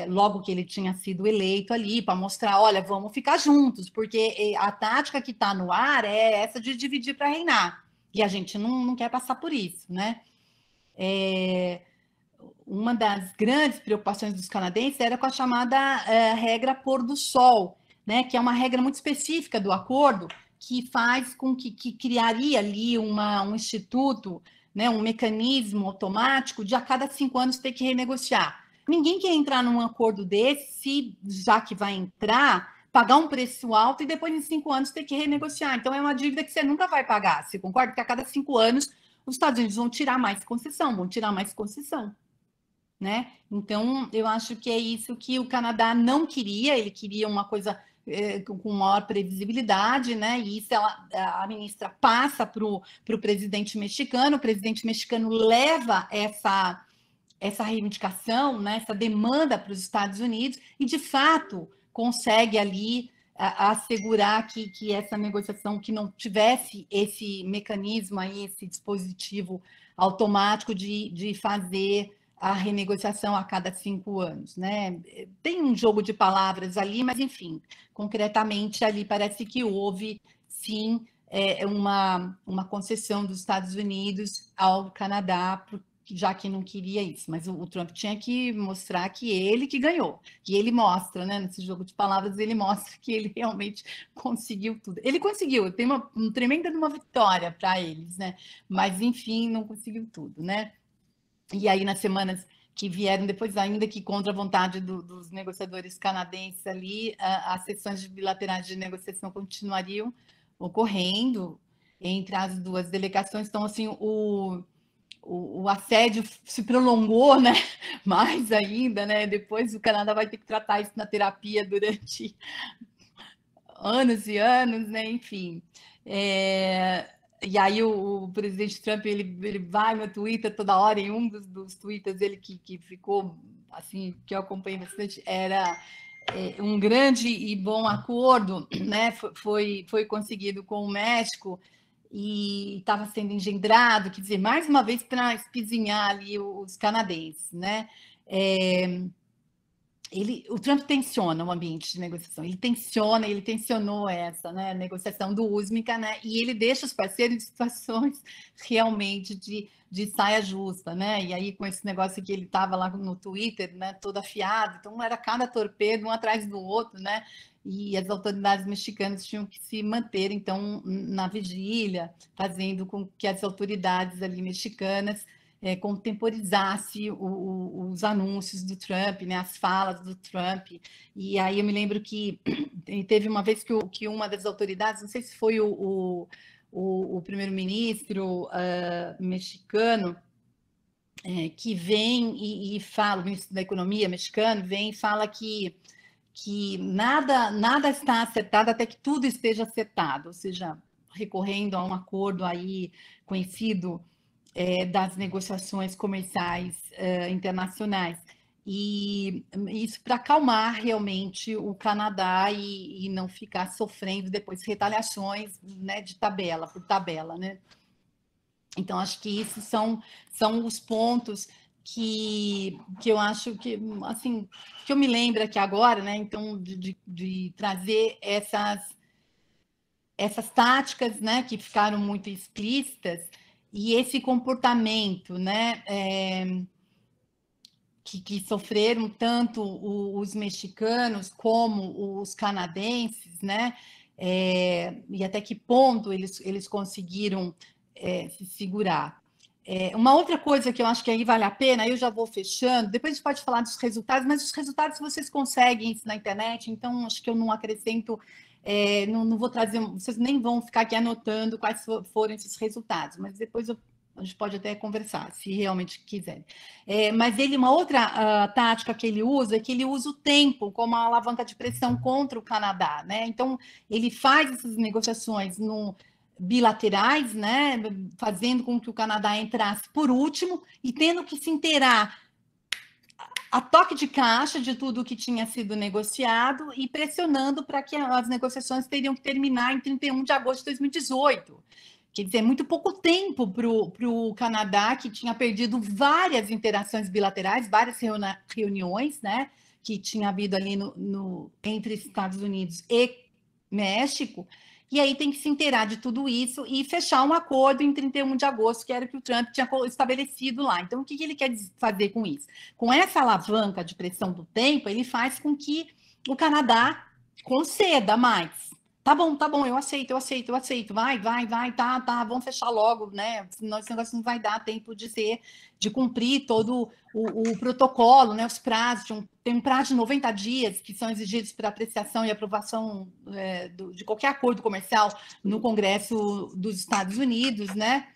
B: logo que ele tinha sido eleito ali, para mostrar: olha, vamos ficar juntos, porque a tática que está no ar é essa de dividir para reinar, e a gente não quer passar por isso, né? Uma das grandes preocupações dos canadenses era com a chamada regra pôr do sol, né, que é uma regra muito específica do acordo, que faz com que criaria ali um instituto, né, um mecanismo automático de a cada 5 anos ter que renegociar. Ninguém quer entrar num acordo desse, já que vai entrar, pagar um preço alto e depois em 5 anos ter que renegociar. Então é uma dívida que você nunca vai pagar. Você concorda que a cada 5 anos os Estados Unidos vão tirar mais concessão. Né? Então, eu acho que é isso que o Canadá não queria, ele queria uma coisa com maior previsibilidade, né? E isso a ministra passa para o presidente mexicano leva essa reivindicação, né? Essa demanda para os Estados Unidos e, de fato, consegue ali assegurar que essa negociação, que não tivesse esse mecanismo aí, esse dispositivo automático de fazer a renegociação a cada 5 anos, né? Tem um jogo de palavras ali, mas, enfim, concretamente ali parece que houve, sim, uma concessão dos Estados Unidos ao Canadá, já que não queria isso. Mas o Trump tinha que mostrar que ele que ganhou, que ele mostra, né? Nesse jogo de palavras, ele mostra que ele realmente conseguiu tudo. Ele conseguiu, tem uma tremenda vitória para eles, né? Mas, enfim, não conseguiu tudo, né? E aí, nas semanas que vieram depois, ainda que contra a vontade dos negociadores canadenses ali, as sessões bilaterais de negociação continuariam ocorrendo entre as 2 delegações. Então, assim, o assédio se prolongou, né? Mais ainda, né? Depois o Canadá vai ter que tratar isso na terapia durante anos e anos, né? Enfim. E aí o presidente Trump, ele vai no Twitter toda hora, em um dos twitters dele que ficou, assim, que eu acompanhei bastante, era um grande e bom acordo, né? Foi conseguido com o México e estava sendo engendrado, quer dizer, mais uma vez para espizinhar ali os canadenses, né? O Trump tensiona o ambiente de negociação, ele tensionou essa, né, negociação do USMCA, né, e ele deixa os parceiros em situações realmente de saia justa, né, e aí com esse negócio que ele estava lá no Twitter, né, todo afiado, então era cada torpedo um atrás do outro, né, e as autoridades mexicanas tinham que se manter, então, na vigília, fazendo com que as autoridades ali mexicanas contemporizasse os anúncios do Trump, né, as falas do Trump. E aí eu me lembro que teve uma vez que uma das autoridades, não sei se foi o primeiro-ministro mexicano, que vem e fala, o ministro da Economia mexicano, vem e fala que nada está acertado até que tudo esteja acertado, ou seja, recorrendo a um acordo aí conhecido das negociações comerciais internacionais. E isso para acalmar realmente o Canadá e não ficar sofrendo depois retaliações, né, de tabela por tabela, né? Então, acho que isso são os pontos que eu acho que, assim, que eu me lembro aqui agora, né? Então, de trazer essas táticas, né, que ficaram muito explícitas, e esse comportamento, né, que sofreram tanto os mexicanos como os canadenses, né, e até que ponto eles conseguiram se segurar. Uma outra coisa que eu acho que aí vale a pena, aí eu já vou fechando, depois a gente pode falar dos resultados, mas os resultados vocês conseguem isso na internet, então acho que eu não acrescento, não vou trazer, vocês nem vão ficar aqui anotando quais foram esses resultados, mas depois a gente pode até conversar, se realmente quiserem. Mas uma outra tática que ele usa é que ele usa o tempo como uma alavanca de pressão contra o Canadá, né? Então, ele faz essas negociações bilaterais, né, fazendo com que o Canadá entrasse por último e tendo que se inteirar a toque de caixa de tudo que tinha sido negociado e pressionando para que as negociações teriam que terminar em 31 de agosto de 2018. Quer dizer, muito pouco tempo para o Canadá, que tinha perdido várias interações bilaterais, várias reuniões, né, que tinha havido ali entre Estados Unidos e México, e aí tem que se inteirar de tudo isso e fechar um acordo em 31 de agosto, que era o que o Trump tinha estabelecido lá. Então, o que ele quer fazer com isso? Com essa alavanca de pressão do tempo, ele faz com que o Canadá conceda mais. Tá bom, eu aceito, vai, tá, vamos fechar logo, né? Senão esse negócio não vai dar tempo de cumprir todo o protocolo, né? Os prazos, tem um prazo de 90 dias que são exigidos para apreciação e aprovação de qualquer acordo comercial no Congresso dos Estados Unidos, né?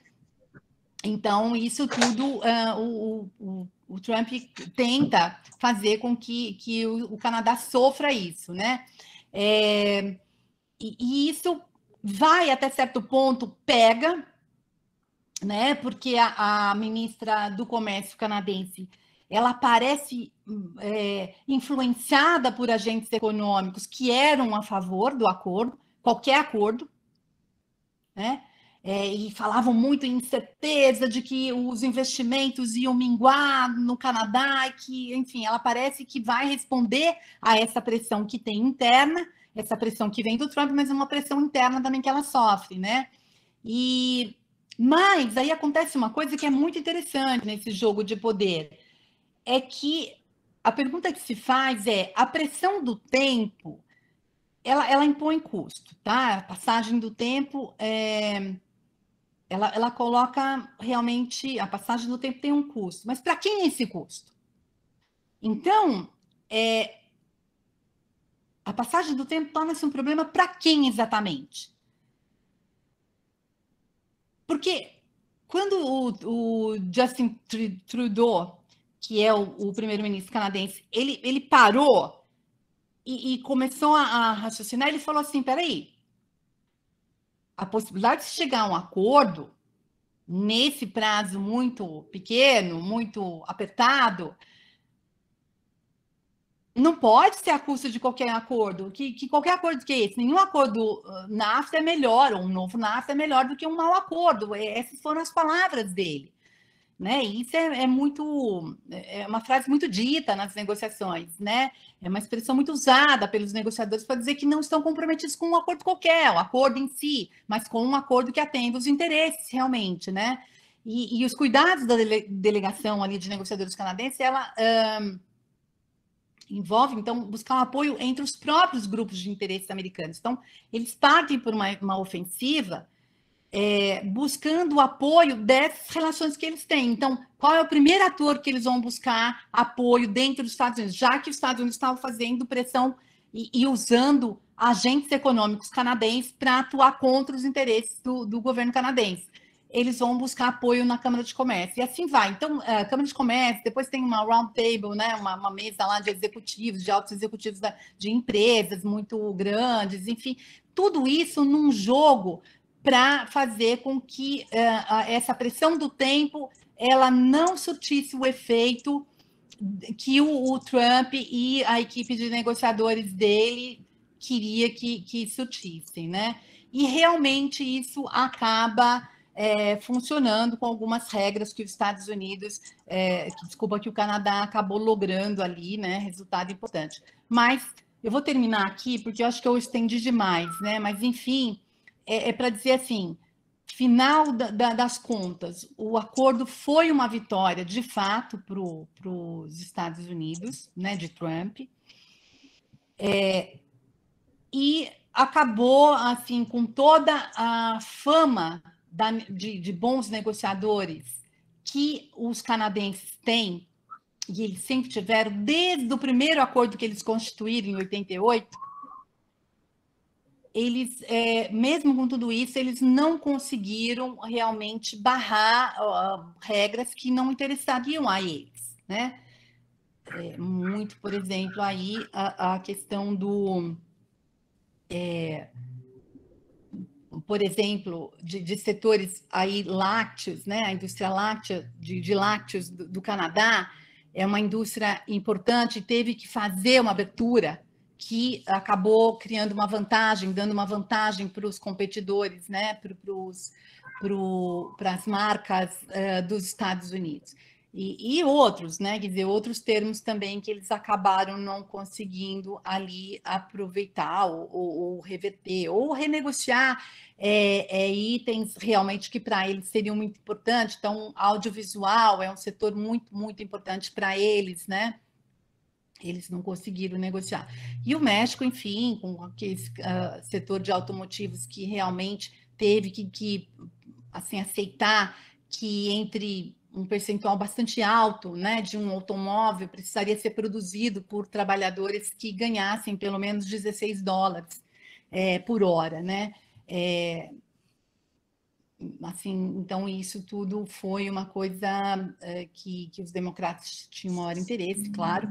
B: Então, isso tudo o Trump tenta fazer com que o Canadá sofra isso, né? E isso vai até certo ponto, pega, né? Porque a ministra do Comércio canadense ela parece influenciada por agentes econômicos que eram a favor do acordo, qualquer acordo, né? E falavam muito em incerteza de que os investimentos iam minguar no Canadá, e que, enfim, ela parece que vai responder a essa pressão que tem interna, essa pressão que vem do Trump, mas é uma pressão interna também que ela sofre, né? Mas aí acontece uma coisa que é muito interessante nesse jogo de poder, é que a pergunta que se faz é, a pressão do tempo, ela impõe custo, tá? A passagem do tempo, ela coloca realmente, a passagem do tempo tem um custo, mas para quem é esse custo? Então, a passagem do tempo torna-se um problema para quem exatamente? Porque quando o Justin Trudeau, que é o primeiro-ministro canadense, ele parou e começou a raciocinar, ele falou assim, peraí, a possibilidade de chegar a um acordo nesse prazo muito pequeno, muito apertado, não pode ser a custa de qualquer acordo. Que qualquer acordo que é esse? Nenhum acordo NAFTA é melhor, ou um novo NAFTA é melhor do que um mau acordo. Essas foram as palavras dele. Né? E isso é uma frase muito dita nas negociações, né? É uma expressão muito usada pelos negociadores para dizer que não estão comprometidos com um acordo qualquer, o acordo em si, mas com um acordo que atenda os interesses realmente, né? E os cuidados da delegação ali de negociadores canadenses, ela envolve, então, buscar um apoio entre os próprios grupos de interesses americanos. Então, eles partem por uma ofensiva buscando o apoio dessas relações que eles têm. Então, qual é o primeiro ator que eles vão buscar apoio dentro dos Estados Unidos? Já que os Estados Unidos estavam fazendo pressão e usando agentes econômicos canadenses para atuar contra os interesses do governo canadense. Eles vão buscar apoio na Câmara de Comércio. E assim vai. Então, a Câmara de Comércio, depois tem uma round table, né? uma mesa lá de executivos, de altos executivos de empresas muito grandes, enfim, tudo isso num jogo para fazer com que essa pressão do tempo ela não surtisse o efeito que o Trump e a equipe de negociadores dele queria que surtissem, né? E realmente isso acaba funcionando com algumas regras que os Estados Unidos, que o Canadá acabou logrando ali, né? Resultado importante. Mas eu vou terminar aqui, porque eu acho que eu estendi demais, né? Mas, enfim, para dizer assim, final das contas, o acordo foi uma vitória, de fato, para os Estados Unidos, né, de Trump, e acabou, assim, com toda a fama de bons negociadores que os canadenses têm, e eles sempre tiveram, desde o primeiro acordo que eles constituíram em 88, eles, mesmo com tudo isso, eles não conseguiram realmente barrar regras que não interessariam a eles, né? Muito, por exemplo, aí a questão do, por exemplo, de setores aí lácteos, né? A indústria láctea de lácteos do Canadá é uma indústria importante, teve que fazer uma abertura que acabou criando uma vantagem, dando uma vantagem para os competidores, né? Para as marcas dos Estados Unidos. E outros, né? Quer dizer, outros termos também que eles acabaram não conseguindo ali aproveitar ou reverter, ou renegociar itens realmente que para eles seriam muito importantes. Então, audiovisual é um setor muito, muito importante para eles, né? Eles não conseguiram negociar. E o México, enfim, com aquele setor de automotivos que realmente teve que assim, aceitar que entre um percentual bastante alto, né, de um automóvel precisaria ser produzido por trabalhadores que ganhassem pelo menos $16 por hora, né? Assim, então isso tudo foi uma coisa que os democratas tinham maior interesse, claro,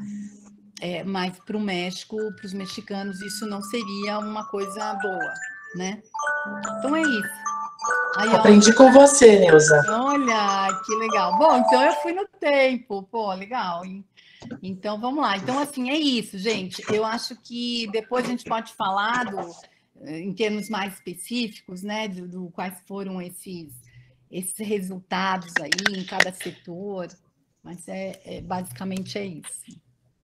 B: mas para o México, para os mexicanos, isso não seria uma coisa boa, né? Então é isso. Aí,
A: Aprendi com você, Neuza.
B: olha, que legal. Bom, então eu fui no tempo. Pô, legal, hein? Então vamos lá. Então, assim, é isso, gente. Eu acho que depois a gente pode falar em termos mais específicos, né? Do quais foram esses resultados aí em cada setor. Mas basicamente é isso.